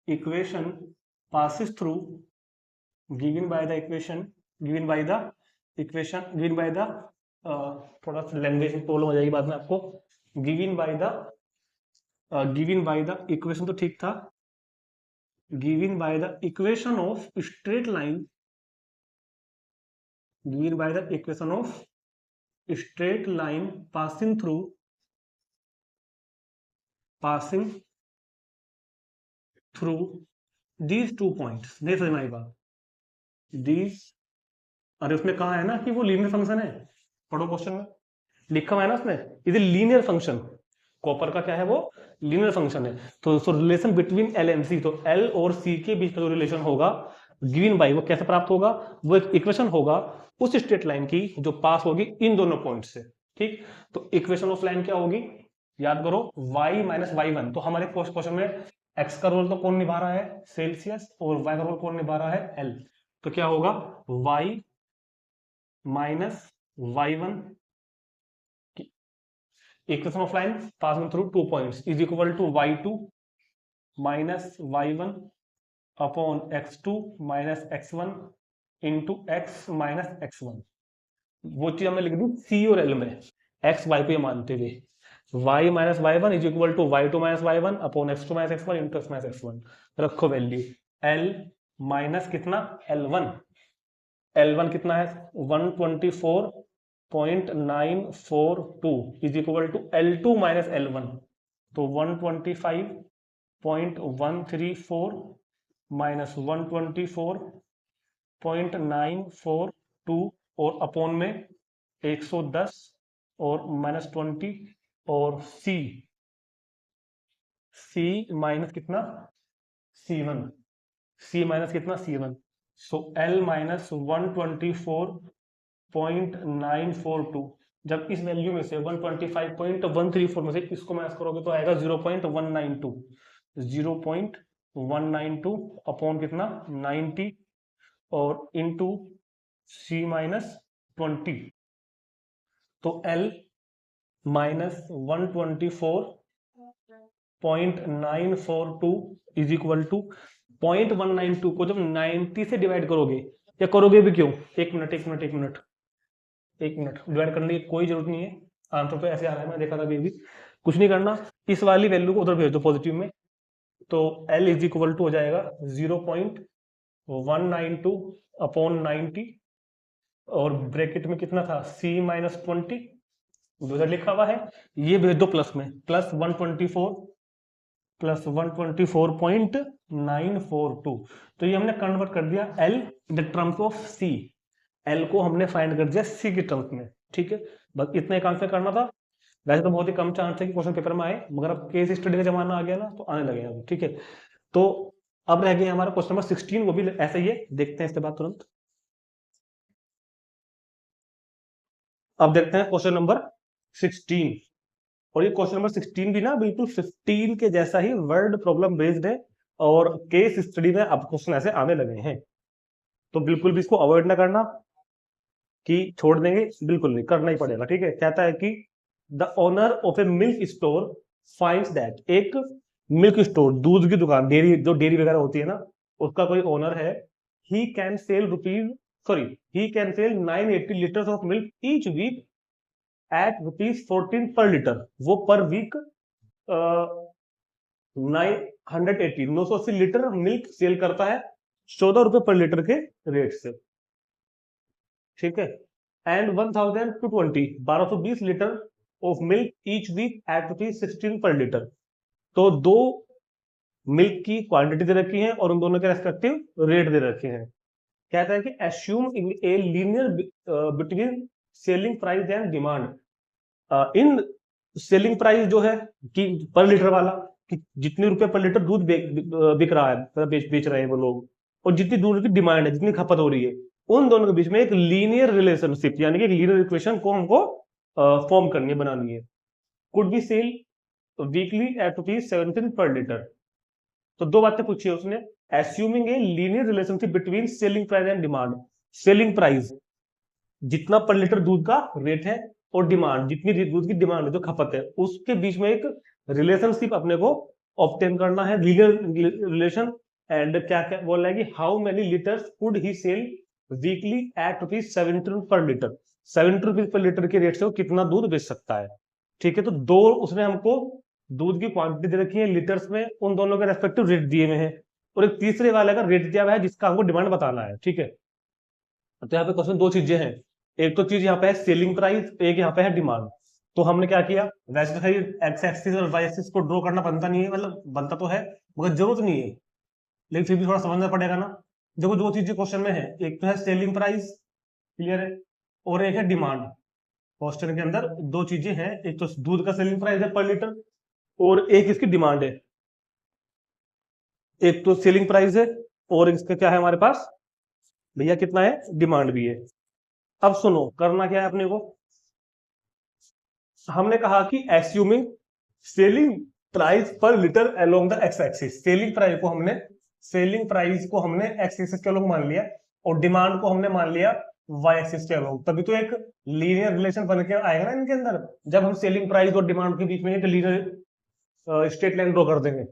equation passes through थोड़ा सा लैंग्वेज में प्रॉब्लम हो जाएगी बाद में आपको, given by the equation तो ठीक था, given by the equation of straight line passing through these 2 points। नहीं समझ में आई बात, these, अरे उसमें कहा है ना कि वो लीनियर फंक्शन है, पढ़ो क्वेश्चन में लिखा हुआ है ना उसमें, is a linear function, copper का क्या है वो लीनियर फंक्शन है। तो रिलेशन बिटवीन एल एंड सी, तो एल और सी के बीच का जो रिलेशन होगा गिवन बाय, वो कैसे प्राप्त होगा, वो एक इक्वेशन होगा उस स्ट्रेट लाइन की जो पास होगी इन दोनों पॉइंट से, ठीक। तो इक्वेशन ऑफ लाइन क्या होगी, याद करो y माइनस y1। तो हमारे क्वेश्चन में x का रोल तो कौन निभा रहा है, सेल्सियस, और y का रोल कौन निभा रहा है, L। तो क्या होगा y minus y1 equation of line passing through 2 points is equal to y2 minus y1 upon x2 minus x1 into x minus x1। वो चीज हमने लिख दी C और L में, x y को ये मानते हुए, y minus y1 is equal to y2 minus y1 upon x2 minus x1 into x minus x1। रखो वैल्यू L माइनस कितना L1 कितना है 0.942 is equal to L2 minus L1, तो 125.134 माइनस 124.942 और अपॉन में 110 और माइनस 20 और सी माइनस कितना C1, सी माइनस कितना C1, सो L माइनस 124.942। जब इस वैल्यू में से 125.134 में से इसको माइनस करोगे तो आएगा 0.192, 0.192 अपॉन कितना 90 और इनटू C माइनस 20, तो L minus 124.942 is equal to 0.192 को जब 90 से डिवाइड करोगे, या करोगे भी क्यों, एक मिनट डिवाइड करने की कोई जरूरत नहीं है, आंसर तो ऐसे आ रहा है, मैं देखा था अभी कुछ नहीं करना, इस वाली वैल्यू को उधर भेज दो पॉजिटिव में, तो L इज इक्वल टू हो जाएगा 0.192 अपॉन 90 और ब्रैकेट में कितना था C माइनस 20 उधर लिखा हुआ है, ये भेज दो प्लस में, प्लस 124.942, तो ये हमने कन्वर्ट कर दिया L in the terms of C, L को हमने फाइंड कर दिया C के टर्म्स में, ठीक है, बस इतना एक आंसर करना था। वैसे तो बहुत ही कम चांस है कि क्वेश्चन पेपर में आए, मगर अब केस स्टडी का जमाना आ गया ना, तो आने लगे अभी, ठीक है। तो अब रह गया हमारा क्वेश्चन नंबर 16, वो भी ऐसा ही है, देखते हैं इसके बाद तुरंत। अब देखते हैं क्वेश्चन नंबर 16, और ये क्वेश्चन नंबर 16 भी ना बिल्कुल 15 के जैसा ही वर्ड प्रॉब्लम बेस्ड है, और केस स्टडी में अब क्वेश्चन ऐसे आने लगे हैं, तो बिल्कुल भी इसको अवॉइड ना करना कि छोड़ देंगे, बिल्कुल नहीं, करना ही पड़ेगा, ठीक है। कहता है कि the owner of a milk store finds that, एक मिल्क स्टोर, दूध की दुकान, डेयरी, जो डेयरी वगैरह होती है ना, उसका कोई ओनर है, he can sell 980 litres of milk each week at ₹14 per litre, वो पर वीक 980 लीटर मिल्क सेल करता है 14 रुपए पर लीटर के रेट से, ठीक है। And 1220 litre of milk each week at ₹16 per litre, तो दो मिल्क की क्वांटिटी दे रखी है और उन दोनों के रेस्पेक्टिव रेट दे रखे हैं। कहता है कि assume a linear between selling price and demand, in selling price जो है कि पर लीटर वाला, कि जितने रुपए पर लीटर दूध बिक रहा है, बेच रहे हैं वो लोग, और जितनी दूध की डिमांड है, जितनी खपत हो रही है, उन दोनों के बीच में एक लीनियर रिलेशनशिप, यानी कि एक लीनियर इक्वेशन को हमको फॉर्म करनी है, बनानी है। Could be sell weekly at ₹17 per litre, तो दो बातें पूछी है उसने, assuming a linear relationship between selling price and demand, selling price जितना पर लीटर दूध का रेट है, और डिमांड जितनी दूध की डिमांड है, जो खपत है, उसके बीच में एक रिलेशनशिप अपने को ऑब्टेन करना है, लीनियर रिलेशन। एंड क्या क्या बोल रहा है कि how many litres could he sell weekly at ₹17 per litre, ₹17 per litre के रेट से वो कितना दूध बेच सकता है, ठीक है। तो दो उसने हमको दूध की क्वांटिटी दे रखी है लीटर्स में, उन दोनों के रेस्पेक्टिव रेट दिए हुए हैं, और एक तीसरे वाले का रेट दिया हुआ है जिसका हमको डिमांड बताना है, ठीक है। तो यहाँ पे क्वेश्चन दो चीजें हैं, एक तो चीज यहाँ पे है सेलिंग प्राइस, एक यहाँ पे है डिमांड। तो हमने क्या किया, वैसे तो एक्स एक्सिस और वाई एक्सिस को ड्रॉ करना बनता नहीं है, मतलब बनता तो है मगर जरूरत नहीं है, लेकिन फिर भी थोड़ा समझना पड़ेगा ना। देखो दो चीजें क्वेश्चन में है, एक तो है सेलिंग प्राइस, क्लियर है, और एक है डिमांड। क्वेश्चन के अंदर दो चीजें हैं, एक तो दूध का सेलिंग प्राइस है पर लीटर, और एक इसकी डिमांड है, एक तो सेलिंग प्राइस है और इसका क्या है हमारे पास भैया, कितना है, डिमांड भी है। अब सुनो, करना क्या है अपने को, हमने कहा कि एस्यूमिंग selling price per litre along the x axis, selling price को हमने एक्स एक्सिस के अलोंग मान लिया, और डिमांड को हमने मान लिया वाई एक्सिस के अलोंग, तभी तो एक लीनियर रिलेशन बन के आएगा ना इनके अंदर, जब हम सेलिंग प्राइस और डिमांड के बीच में एक लीनियर स्ट्रेट लाइन ड्रॉ कर देंगे।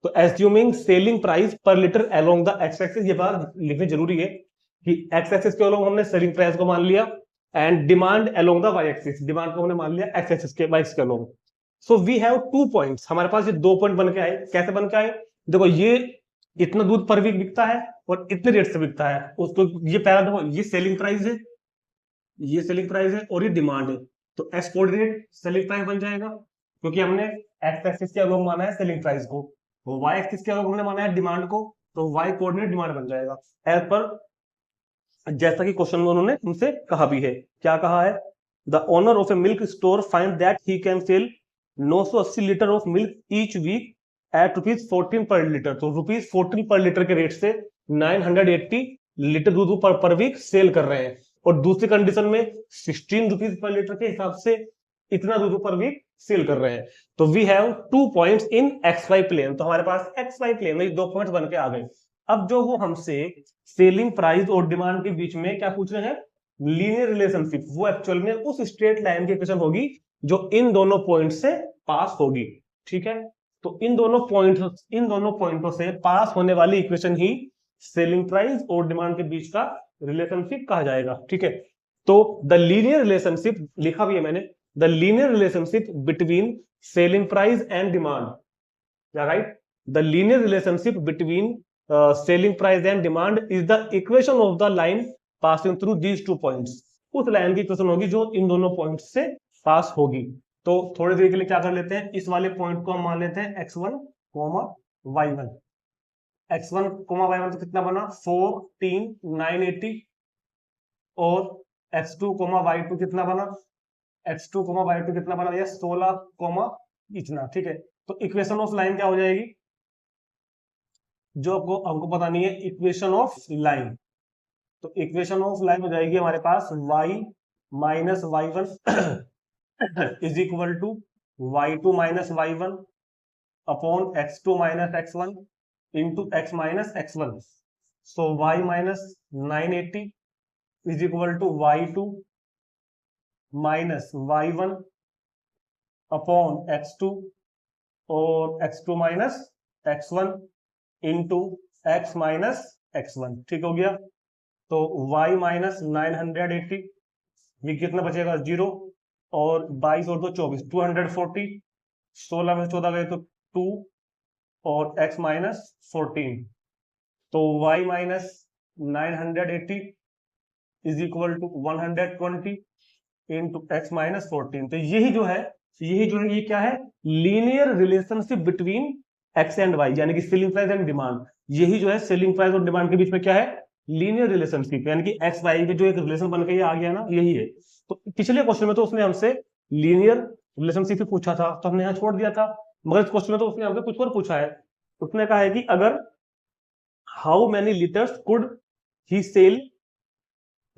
तो assuming selling price per litre along the x axis, ये बात लिखनी जरूरी है कि एक्स एक्सिस के अलोंग हमने सेलिंग प्राइस को मान लिया, and demand along the y axis, demand को हमने मान लिया एक्स एक्सिस के वाई एक्सिस के along. So we have 2 points, हमारे पास ये 2 पॉइंट बन के आए। कैसे बन के आए, देखो ये इतना दूध पर वीक बिकता है और इतने रेट से बिकता है, उसको ये पहला देखो, ये सेलिंग प्राइस है, ये सेलिंग प्राइस है और ये डिमांड है, तो एक्स कोऑर्डिनेट सेलिंग प्राइस बन जाएगा, क्योंकि हमने एक्स एक्सिस के अनुरूप माना है सेलिंग प्राइस को, वो वाई एक्सिस के अनुरूप हमने माना है डिमांड को, तो वाई कोऑर्डिनेट डिमांड बन जाएगा एज पर जैसा कि क्वेश्चन में उन्होंने हमसे कहा भी है। क्या कहा है? The owner of a milk store find that he can sell 980 litre of milk each week at ₹14 per litre, तो ₹14 पर लीटर के रेट से 980 लीटर दूध पर वीक सेल कर रहे हैं, और दूसरी कंडीशन में ₹16 पर लीटर के हिसाब से इतना दूध पर वीक सेल कर रहे हैं। तो we have 2 points in x y plane, तो हमारे पास एक्स वाई प्लेन में 2 पॉइंट्स बन के आ गए। अब जो वो हमसे सेलिंग प्राइस और डिमांड के बीच में क्या पूछ रहे हैं, लीनियर रिलेशनशिप, वो एक्चुअल में उस स्ट्रेट लाइन की इक्वेशन होगी जो इन दोनों पॉइंट से पास होगी। ठीक है, तो इन दोनों पॉइंटों से पास होने वाली इक्वेशन ही सेलिंग प्राइस और डिमांड के बीच का रिलेशनशिप कहा जाएगा। ठीक है, तो द लीनियर रिलेशनशिप लिखा भी है मैंने, the linear relationship between selling price and demand, right, the linear relationship between selling price and demand is the equation of the line passing through these 2 points, उस लाइन की equation होगी जो इन दोनों point से पास होगी। तो थोड़ी देर के लिए क्या कर लेते हैं, इस वाले पॉइंट को हम मान लेते हैं x1, y1, x1, y1 तो कितना बना 14, 980, और x2, y2 कितना बना, x2, y2 कितना बना, ये 16, इतना। ठीक है, तो इक्वेशन ऑफ लाइन क्या हो जाएगी, जो हमको पता नहीं है, इक्वेशन ऑफ लाइन, तो इक्वेशन ऑफ लाइन हो जाएगी हमारे पास y minus y1 is equal to y2 minus y1 upon x2 minus x1 into x minus x1, so y minus 980 is equal to y2 minus y1 upon x2 और x2 minus x1 into x minus x1। ठीक हो गया, तो y minus 980, ये कितना बचेगा 0, और 22 और 2 24, 240, 16 में 14 गए तो 2, और x माइनस 14, तो y minus 980 is equal to 120 into x minus 14। तो यही जो है ये क्या है, linear relationship between x and y, यानी कि सेलिंग प्राइस एंड डिमांड, यही जो है सेलिंग प्राइस और डिमांड के बीच में क्या है, लीनियर रिलेशनशिप, यानी कि एक्स वाई के जो एक रिलेशन बन के आ गया ना, यही है। तो पिछले क्वेश्चन में तो उसने हमसे लीनियर रिलेशनशिप पूछा था, तो हमने यहाँ छोड़ दिया था, मगर इस क्वेश्चन में तो उसने हमसे कुछ और पूछा है। उसने कहा है कि अगर how many litres could he sell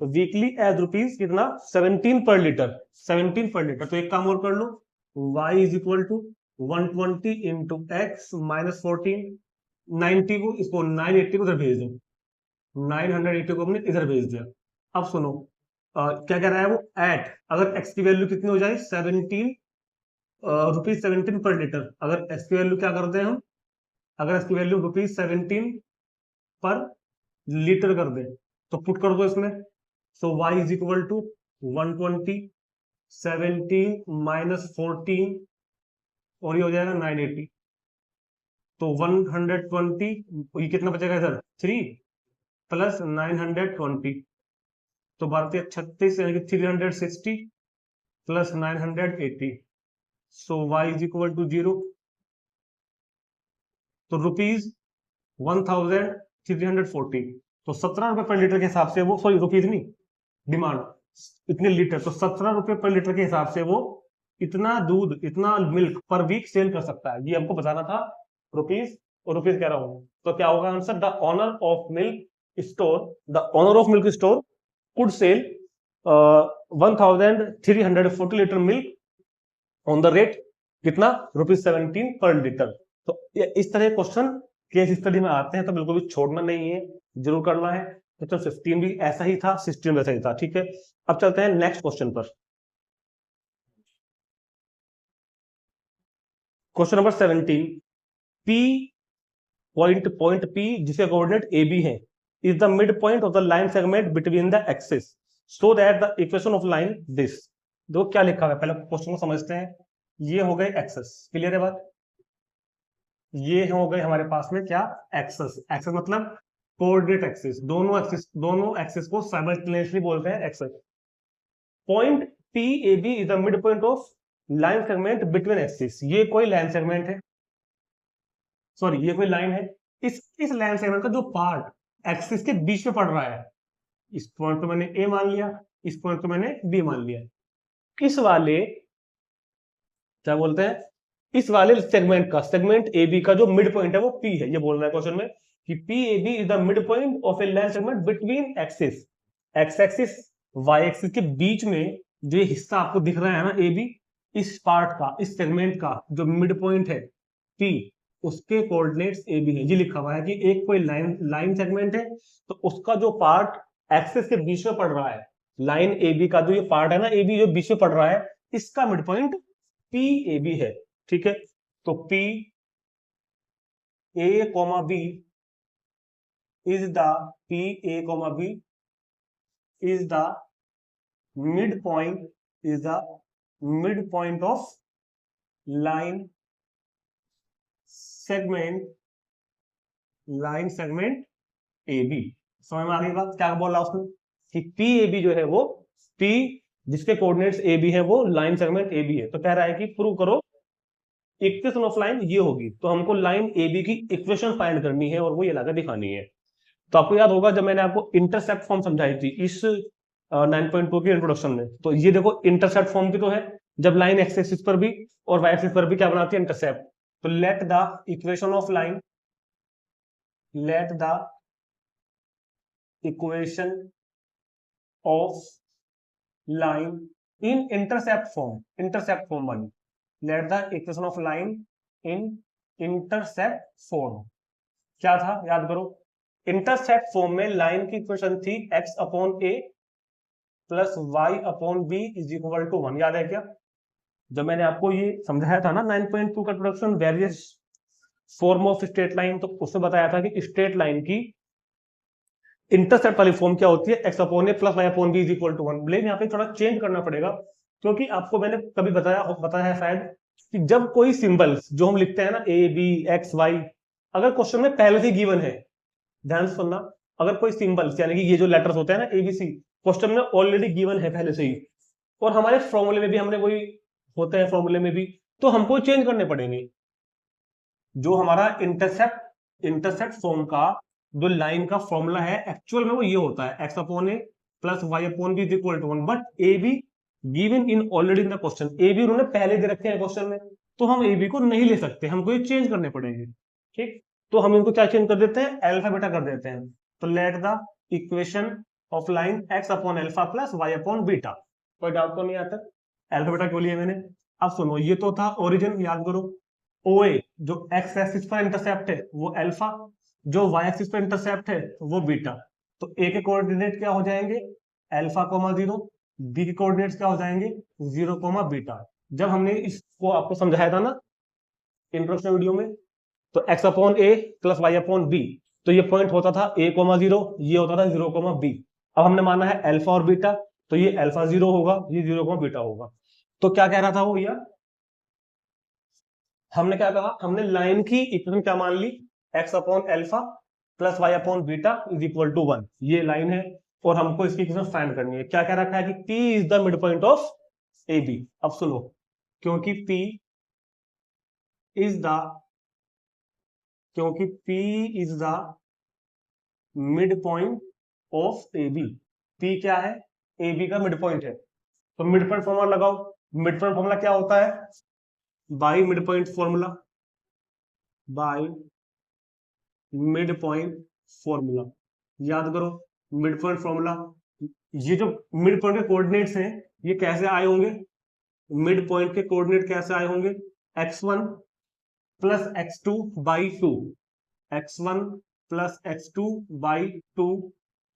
weekly as rupees कितना 17 पर लीटर, 17 पर लीटर। तो एक काम और कर लो, y is equal to 120 into x minus 14, 90 को इसको 980 को इधर भेज दो, 980 को हमने इधर भेज दिया। अब सुनो क्या कह रहा है वो, एट अगर x की वैल्यू कितनी हो जाए 17 रुपीज 17 पर लीटर, अगर x की वैल्यू क्या करते हैं हम, अगर x की वैल्यू ₹17 पर लीटर कर दे, तो पुट कर दो इसमें, सो y is equal to 120 17 minus 14, और ये हो जाएगा 980, तो 120, ये कितना बचेगा इधर 3 प्लस 920, तो भारतीय 36 यानी कि 360 प्लस 980, सो y इज इक्वल टू 0, तो ₹1340, तो 17 रुपए पर लीटर के हिसाब से वो, सॉरी रुपीज नहीं, डिमांड इतने लीटर, तो 17 रुपए पर लीटर के हिसाब से वो इतना दूध, इतना मिल्क पर वीक सेल कर सकता है, ये हमको बताना था, रुपीज और रुपीज कह रहा हूं। तो क्या होगा answer, the owner of milk store, the owner of milk store could sell 1340 litre milk on the rate कितना, ₹17 पर लीटर। तो इस तरह क्वेश्चन केस स्टडी में आते हैं, तो बिल्कुल भी छोड़ना नहीं है, जरूर करना है। तो 15 भी ऐसा ही था, 16 वैसा ही था। ठीक है, अब चलते हैं नेक्स्ट क्वेश्चन पर। Question number 17, P point P जिसके कोऑर्डिनेट ए बी है is the mid point of the line segment between the axis so that the equation of line this. देखो क्या लिखा है, पहले क्वेश्चन को समझते हैं। ये हो गए एक्सेस, क्लियर है बात, ये हो गए हमारे पास में क्या, एक्सेस, एक्सेस मतलब कोऑर्डिनेट एक्सिस, दोनों एक्सिस को साइमल्टेनियसली बोलते हैं axes. Point P A B is the mid point of line segment between axis. ये कोई लाइन सेगमेंट है, सॉरी ये कोई लाइन है, इस लाइन सेगमेंट का जो पार्ट एक्सिस के बीच में पड़ रहा है, इस पॉइंट को मैंने ए मान लिया, इस पॉइंट को मैंने बी मान लिया, इस वाले क्या बोलते हैं, इस वाले सेगमेंट का, सेगमेंट ए बी का जो मिड पॉइंट है वो पी है। ये बोल रहा है क्वेश्चन में कि P A B is the mid point of a line segment between axis, x axis y axis के बीच में जो ये हिस्सा आपको दिख रहा है ना ए बी, इस पार्ट का, इस सेगमेंट का जो मिड पॉइंट है पी, उसके कोऑर्डिनेट्स ए बी है। ये लिखा हुआ है कि एक कोई लाइन सेगमेंट है, तो उसका जो पार्ट एक्सिस के बीच में पड़ रहा है, लाइन ए बी का जो ये पार्ट है ना ए बी जो बीच में पड़ रहा है, इसका mid point P A B है। ठीक है, तो P A comma B is the P A comma B is the mid point of line segment A B. समझ में आ गई बात क्या बोल रहा उसने कि पी ए बी जो है वो पी जिसके कोऑर्डिनेट्स ए बी है वो लाइन सेगमेंट ए बी है। तो कह रहा है कि प्रूव करो इक्वेशन ऑफ लाइन ये होगी, तो हमको लाइन ए बी की इक्वेशन फाइंड करनी है और वो ये लाकर दिखानी है। तो आपको याद होगा जब मैंने आपको इंटरसेप्ट फॉर्म समझाई थी इस 9.2 के इंट्रोडक्शन में, तो ये देखो इंटरसेप्ट फॉर्म की तो है, जब लाइन एक्स एक्सिस पर भी और वाई एक्सिस पर भी क्या बनाती है इंटरसेप्ट। तो let the equation of line, let the equation of line in intercept form बनी, let the equation of line in intercept form. क्या था याद करो, इंटरसेप्ट फॉर्म में लाइन की इक्वेशन थी x upon a plus y upon b is equal to 1। याद है क्या, जब मैंने आपको ये समझाया था ना 9.2 का introduction various form of straight line, तो उसमें बताया था कि स्ट्रेट लाइन की इंटरसेप्ट वाली फॉर्म क्या होती है, x upon a plus y upon b is equal to 1। लेकिन यहाँ पे थोड़ा चेंज करना पड़ेगा, क्योंकि आपको मैंने कभी बताया है शायद कि जब कोई सिंबल्स जो हम लिखते हैं ना a b x y, अगर क्वेश्चन में पहले से गिवन है, ध्यान से सुनना, अगर कोई सिंबल्स यानी कि ये जो लेटर्स होते हैं ना एबीसी क्वेश्चन में ऑलरेडी गिवन है पहले से ही, और हमारे फॉर्मूले में भी हमने वही होते हैं फॉर्मूले में भी, तो हमको चेंज करने पड़ेंगे। जो हमारा इंटरसेप्ट फॉर्म का जो लाइन का फॉर्मूला है एक्चुअल में वो ये होता है x upon a plus y upon b is equal to 1, but A B given in already in the question, A B उन्होंने पहले दे रखे हैं क्वेश्चन में, तो हम ए बी को नहीं ले सकते, हमको ये चेंज करने पड़ेंगे। ठीक, तो हम इनको क्या चेंज कर देते हैं, अल्फा बीटा कर देते हैं। तो let the equation of line x upon alpha plus y upon beta. कोई डाउट तो नहीं आता, अल्फा बीटा क्यों लिया मैंने। अब सुनो, ये तो था ओरिजिन, याद करो OA जो x एक्सिस पर इंटरसेप्ट है वो अल्फा, जो y एक्सिस पर इंटरसेप्ट है वो बीटा। तो A के कोऑर्डिनेट क्या हो जाएंगे, अल्फा कोमा 0, B के कोऑर्डिनेट्स क्या हो जाएंगे 0 कोमा बीटा। जब हमने इसको आपको समझाया था ना इंट्रोडक्शन वीडियो में, तो x upon a plus y upon b, तो ये पॉइंट होता था a कोमा 0, ये होता था 0 कोमा b। अब हमने माना है अल्फा और बीटा, तो ये अल्फा 0 होगा, ये 0 कोमा बीटा होगा। तो क्या कह रहा था वो यार, हमने क्या कहा, हमने लाइन की इक्वेशन क्या मान ली, x upon alpha plus y upon beta is equal to 1, ये लाइन है और हमको इसकी इक्वेशन फाइंड करनी है। क्या कह रखा है कि P is the mid point of A B. अब सुनो, क्योंकि P is the mid point of A B, P क्या है, ए बी का मिड पॉइंट है, तो मिड पॉइंट फॉर्मूला लगाओ। मिड पॉइंट फॉर्मूला क्या होता है, by mid point formula, by mid point formula. याद करो मिड पॉइंट फॉर्मूला, ये जो मिड पॉइंट के कोऑर्डिनेट्स हैं ये कैसे आए होंगे, मिड पॉइंट के कोऑर्डिनेट कैसे आए होंगे, x1 plus x2 by 2, x1 plus x2 by 2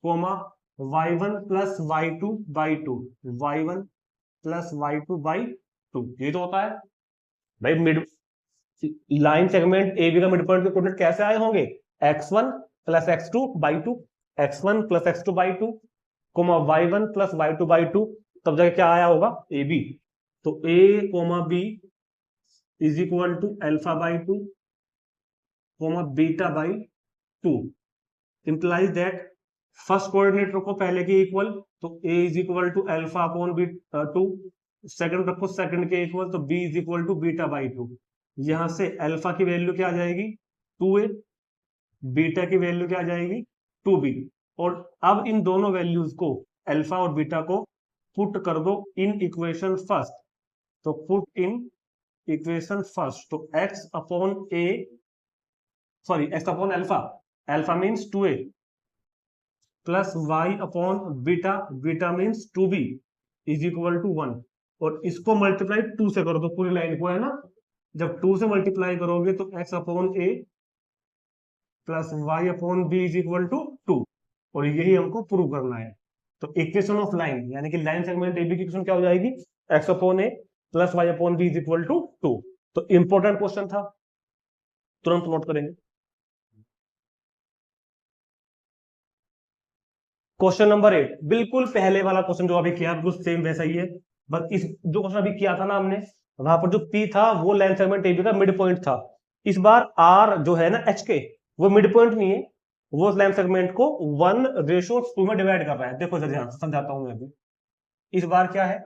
comma y1 plus y2 by 2, y1 plus y2 by 2। ये तो होता है भाई mid line segment A B का मिड पॉइंट के कोऑर्डिनेट कैसे आए होंगे, x1 plus x2 by 2, x1 plus x2 by 2 comma y1 plus y2 by 2, तब जाके क्या आया होगा ए बी। तो a comma b is equal to alpha by 2 comma beta by 2 implies that first coordinate रखो पहले के इक्वल, तो a is equal to alpha upon B 2। Second रखो सेकंड के इक्वल, तो b is equal to beta by 2। यहां से alpha की वैल्यू क्या आ जाएगी 2a, बीटा की वैल्यू क्या आ जाएगी 2b। और अब इन दोनों वैल्यूज को, अल्फा और बीटा को पुट कर दो इन इक्वेशन फर्स्ट। तो पुट इन इक्वेशन फर्स्ट, तो x upon a, sorry x upon alpha, alpha means 2a plus y upon beta, beta means 2b is equal to 1। और इसको multiply 2 से कर दो, पूरी लाइन को, है ना। जब 2 से मल्टीप्लाई करोगे तो x upon a plus y upon B is equal to 2। और यही हमको प्रूव करना है। तो इक्वेशन ऑफ लाइन, यानी कि लाइन सेगमेंट एबी की इक्वेशन क्या हो जाएगी, x upon a plus y upon B is equal to 2। तो इंपॉर्टेंट क्वेश्चन था, तुरंत नोट करेंगे। क्वेश्चन नंबर 8, बिल्कुल पहले वाला क्वेश्चन जो अभी किया बिल्कुल सेम वैसा ही है। बस इस जो क्वेश्चन अभी किया था ना हमने, वहां पर जो P था वो लाइन सेगमेंट एबी का मिड पॉइंट था। इस बार R जो है ना HK, वो मिड पॉइंट नहीं है, वो लाइन सेगमेंट को 1:2 में डिवाइड कर रहा है। देखो ध्यान से समझाता हूं मैं अभी। इस बार क्या है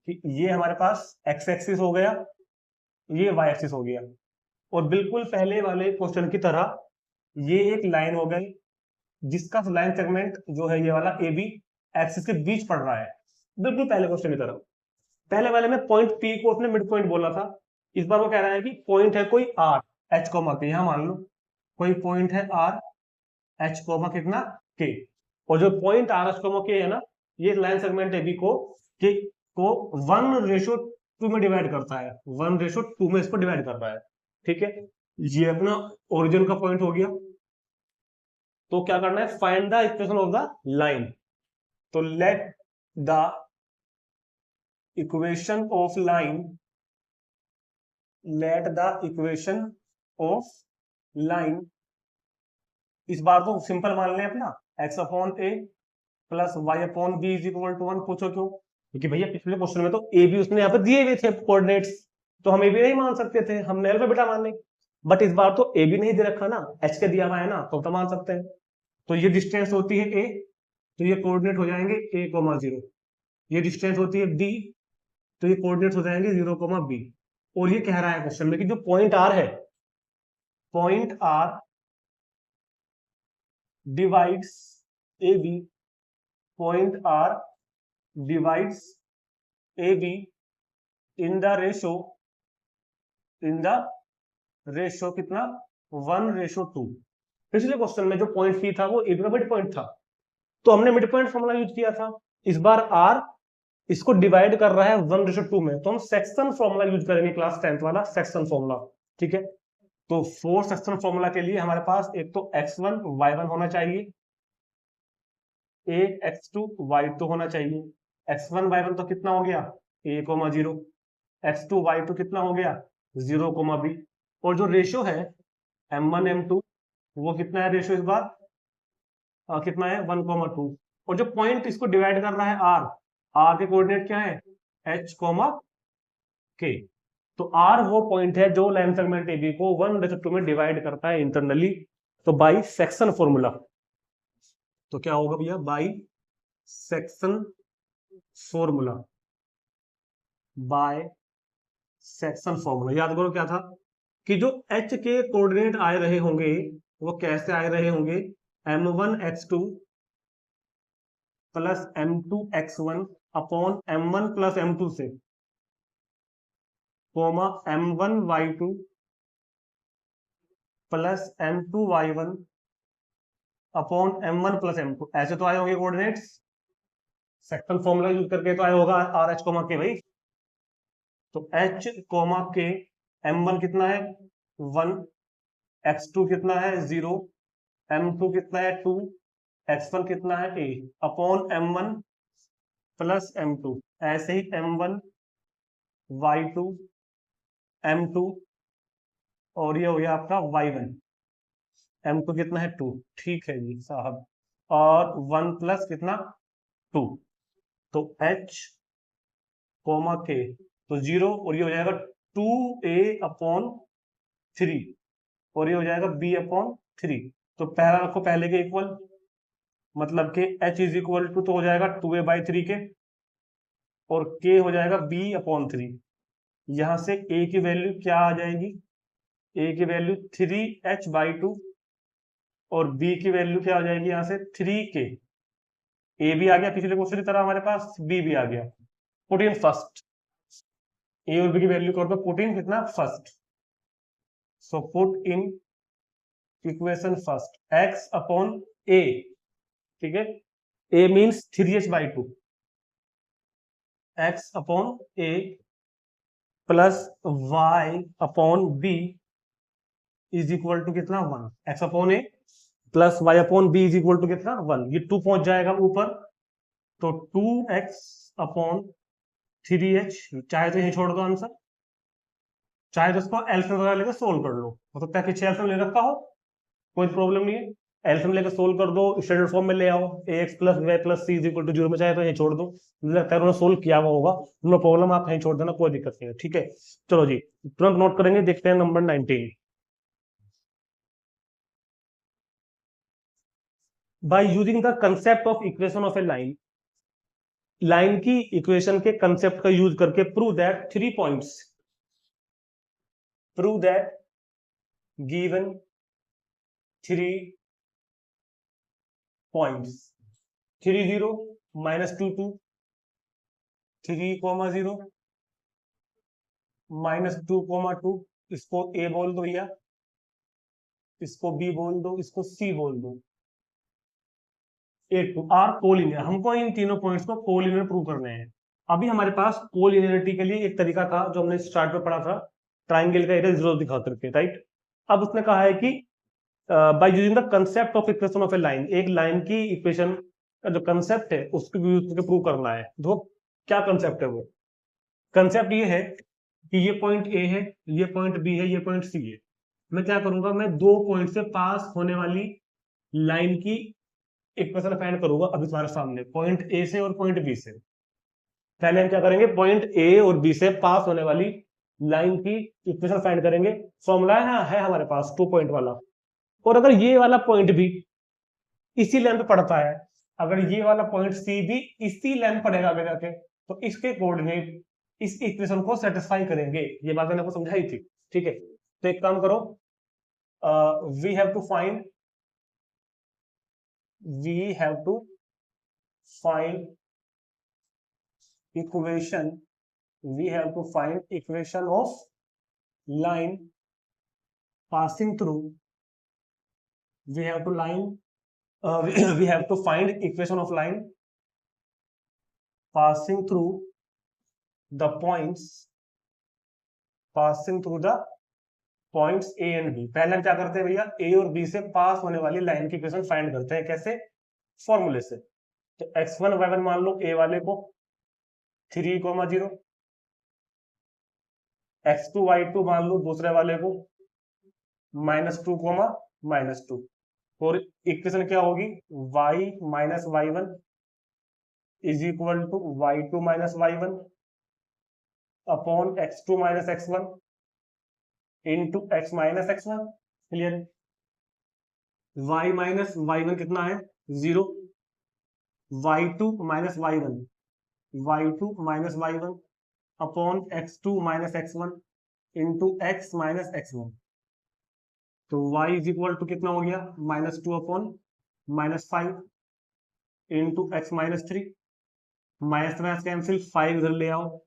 कि ये हमारे पास x एक्सिस हो गया, ये y एक्सिस हो गया, और बिल्कुल पहले वाले क्वेश्चन की तरह ये एक लाइन हो गई जिसका लाइन सेगमेंट जो है ये वाला ए बी एक्सिस के बीच पड़ रहा है, बिल्कुल पहले क्वेश्चन की तरह। पहले वाले में पॉइंट पी को उसने मिड पॉइंट बोला था, इस बार वो कह रहा है कि पॉइंट है कोई आर एच कोमा के, यहां मान लो कोई पॉइंट है आर एच कोमा कितना के, और जो पॉइंट आर एच कोमा के है ना, ये लाइन सेगमेंट ए बी को के को 1:2 में डिवाइड करता है, 1:2 में इसको डिवाइड कर रहा है। ठीक है, ये अपना ओरिजिन का पॉइंट हो गया। तो क्या करना है, find the equation of the line. तो let the equation of line, let the equation of line, इस बार तो सिंपल मान लें अपना x upon a plus y upon B is equal to 1। पूछो क्यों, क्योंकि भैया पिछले क्वेश्चन में तो ए बी उसने यहाँ पे दिए हुए थे कोऑर्डिनेट्स, तो हम ए बी नहीं मान सकते थे, हमने अल्फा बीटा मान ली। बट इस बार तो ए बी नहीं दे रखा ना, एच के दिया हुआ है ना, तो मान सकते हैं। तो ये डिस्टेंस होती है ए, तो ये कोऑर्डिनेट हो जाएंगे a, 0। ये डिस्टेंस होती है b, तो ये कोऑर्डिनेट्स हो जाएंगे 0, b। और ये कह रहा है क्वेश्चन में कि जो पॉइंट r है, point r divides A B, point r divides A B in the ratio, in the ratio कितना 1:2। पिछले क्वेश्चन में जो पॉइंट p था वो ए बी का मिड पॉइंट था, तो हमने मिड पॉइंट फॉर्मूला यूज किया था। इस बार r इसको डिवाइड कर रहा है 1:2 में, तो हम सेक्शन फॉर्मूला यूज करेंगे, क्लास 10th वाला सेक्शन फॉर्मूला। ठीक है, तो 4 सेक्शन फॉर्मूला के लिए हमारे पास एक तो x1 y1 होना चाहिए, एक x2 y2 होना चाहिए। x1 y1 तो कितना हो गया a, 0, x2 y2 कितना हो गया 0, b। और जो रेशियो है m1 m2, वो कितना है रेशियो इस बार, कितना है 1, 2। और जो पॉइंट इसको डिवाइड कर रहा है r के कोऑर्डिनेट क्या है h, k। तो r वो पॉइंट है जो लाइन सेगमेंट AB को 1:2 में डिवाइड करता है इंटरनली। तो बाई सेक्शन फॉर्मूला, तो क्या होगा भैया, by section formula, by section formula याद करो क्या था कि जो h के कोऑर्डिनेट आए रहे होंगे वो कैसे आए रहे होंगे, m1 x2 plus m2 x1 upon m1 plus m2 से, coma m1 y2 plus m2 y1 upon m1 plus m2, ऐसे तो आए होंगे कोऑर्डिनेट्स। सेक्शन फॉर्मूला यूज करके तो आया होगा आर एच कोमा के भाई। तो h कोमा के m1 कितना है 1, x2 कितना है 0, m2 कितना है 2, x1 कितना है a upon m1 plus m2, ऐसे ही m1 y2 m2, और ये हो गया आपका y1, m2 कितना है 2। ठीक है जी साहब, और 1 प्लस कितना 2, तो h कोमा के तो 0, और ये हो जाएगा 2a अपॉन 3, और ये हो जाएगा b अपॉन 3। तो पहला रखो पहले के इक्वल, मतलब कि h इज इक्वल टू तो हो जाएगा 2a/3 के, और k हो जाएगा b/3। यहां से a की वैल्यू क्या आ जाएगी, a की वैल्यू 3h/2, और b की वैल्यू क्या आ जाएगी यहां से 3k। a भी आ गया पिछले क्वेश्चन की तरह हमारे पास, b भी आ गया। पुट इन फर्स्ट, a और b की वैल्यू कर दो, पुट इन कितना first. So put in equation first x/a, ठीक है, a means 3h/2, x/a plus y/b is equal to कितना 1, x/a plus y/b is equal to कितना 1। ये 2 पहुंच जाएगा ऊपर, तो 2x/3h, चाहे तो यही छोड़ दो आंसर, चाहे तो इसको एलसीएम वगैरह लेकर सोल्व कर लो, हो सकता है पीछे एलसीएम ले रखा हो, कोई प्रॉब्लम नहीं है। एलसीएम लेकर सोल्व कर दो, स्टैंडर्ड फॉर्म में ले आओ, ax plus y plus C is equal to 0 में, चाहे तो यही छोड़ दो, मुझे लगता है उन्होंने सोल्व किया हुआ होगा, नो प्रॉब्लम, आप यहीं छोड़ देना, कोई दिक्कत नहीं है, ठीक है। चलो जी, तुरंत नोट करेंगे, देखते हैं number 19। By using the concept of equation of a line, line की इक्वेशन के कंसेप्ट का यूज करके prove that 3 points, prove that given 3 points, 3 0 -2 2, 3, 0 -2, 2, इसको a बोल दो भैया, इसको b बोल दो, इसको c बोल दो। A2 आर कोलिनियर, हमको इन तीनों पॉइंट्स को कोलिनियर प्रूव करने हैं। अभी हमारे पास कोलिनियरिटी के लिए एक तरीका था जो हमने स्टार्ट में पढ़ा था, ट्राइंगल का एरिया 0 दिखा करके, राइट। अब उसने कहा है कि by using the concept of equation of a line, एक लाइन की इक्वेशन का जो कंसेप्ट है उसको यूज करके प्रूव करना है। तो क्या कंसेप्ट है वो, कंसेप्ट ये है कि ये पॉइंट ए है, ये पॉइंट बी है, ये पॉइंट सी है। मैं क्या करूंगा, मैं दो पॉइंट से पास होने वाली लाइन की इक्वेशन फाइंड करूंगा अभी तुम्हारे सामने, पॉइंट ए से और पॉइंट बी से। पहले हम क्या करेंगे, पॉइंट ए और बी से पास होने वाली लाइन की इक्वेशन फाइंड करेंगे। फॉर्मूला है हमारे पास 2 पॉइंट वाला, और अगर ये वाला पॉइंट भी इसी लाइन पे पड़ता है, अगर ये वाला पॉइंट सी भी इसी लाइन पड़ेगा आगे जाके, तो इसके कोऑर्डिनेट इस इक्वेशन को सेटिस्फाई करेंगे। ये बात मैंने आपको समझाई थी, ठीक है। तो एक काम करो, we have to find equation, we have to find equation of line passing through, we have to we have to find equation of line passing through the points, passing through the points A and B। पहले हम क्या करते हैं भैया, A और B से पास होने वाली लाइन की इक्वेशन फाइंड करते हैं, कैसे, फॉर्मूले से। तो x1 y1 मान लो A वाले को 3, 0, x2 y2 मान लो दूसरे वाले को -2, -2, और इक्वेशन क्या होगी, y minus y1 is equal to y2 minus y1 upon x2 minus x1 into x minus x1। Clear, y minus y1 कितना है 0, y2 minus y1 upon x2 minus x1 into x minus x1। तो y is equal to कितना हो गया, -2 upon -5 into x -3, minus minus cancel, 5 इधर ले आओ,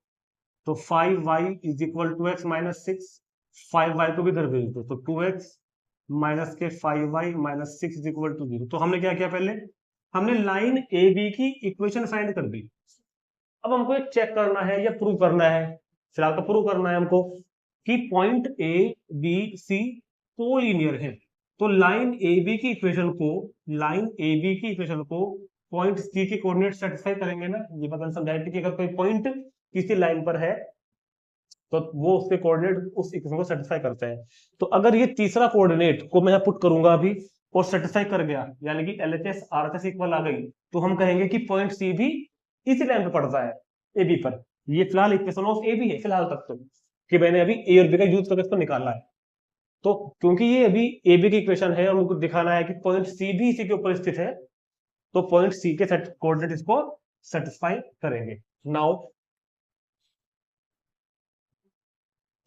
तो 5y is equal to x -6, 5y को भी इधर भेज दो, तो 2x माइनस के 5y -6 इज इक्वल टू 0। तो हमने क्या किया, पहले हमने लाइन ए बी की इक्वेशन फाइंड कर दी। अब हमको एक चेक करना है या प्रूव करना है, फिलहाल तो प्रूव करना है हमको कि point A B C collinear है। तो लाइन ए बी की इक्वेशन को पॉइंट सी के कोऑर्डिनेट सेटिस्फाई करेंगे ना। ये बात मैंने समझाई थी कि अगर कोई पॉइंट किसी लाइन पर है तो वो उसके कोऑर्डिनेट उस इक्वेशन को सेटिस्फाई करते हैं। तो अगर ये तीसरा कोऑर्डिनेट को मैं पुट करूंगा अभी और सेटिस्फाई कर गया, यानी कि एलएचएस आरएचएस इक्वल आ गई, तो हम कहेंगे कि पॉइंट सी भी इसी लाइन पर पड़ता है, ए बी पर। ये फिलहाल इक्वेशन ऑफ ए बी है फिलहाल तक, तो कि मैंने अभी ए और बी का यूज करके इसको निकाला है। तो क्योंकि ये अभी ए बी की इक्वेशन है और मुझको दिखाना है कि पॉइंट सी भी इसी के ऊपर स्थित है, तो पॉइंट सी के कोऑर्डिनेट इसको सेटिस्फाई करेंगे। Now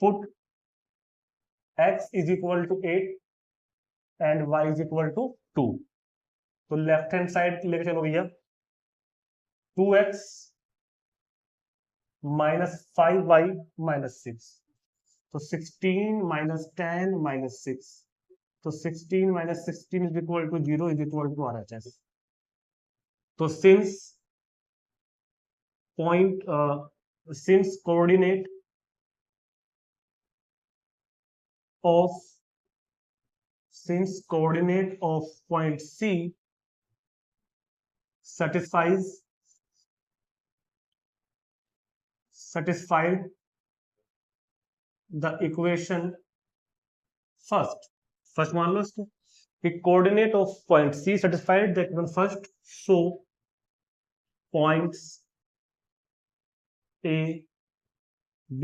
put x is equal to 8 and y is equal to 2। तो लेफ्ट हैंड साइड लेके चलो भैया, 2x माइनस 5y माइनस 6, तो 16 माइनस 10 माइनस 6, तो 16 minus 16 is equal to 0 is equal to RHS। तो since point since coordinate of point C satisfied the equation first मान लो इसको कि coordinate of point C satisfied the equation first, so points A, B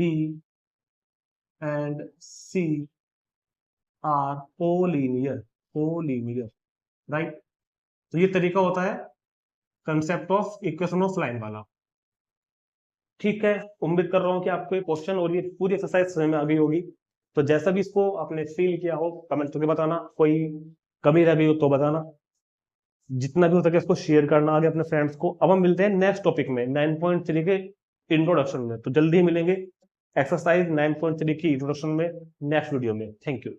and C are collinear, right. तो ये तरीका होता है concept of equation of line वाला। ठीक है, उम्मीद कर रहा हूँ कि आपको ये क्वेश्चन और ये पूरी एक्सरसाइज समझ में आ गई होगी। तो जैसा भी इसको आपने फील किया हो कमेंट करके बताना, कोई कमी रह गई हो तो बताना, जितना भी हो सके इसको शेयर करना आगे अपने फ्रेंड्स को। अब हम मिलते हैं नेक्स्ट टॉपिक में 9.3 के इंट्रोडक्शन में। तो जल्दी ही मिलेंगे एक्सरसाइज 9.3 की इंट्रोडक्शन में नेक्स्ट वीडियो में। Thank you.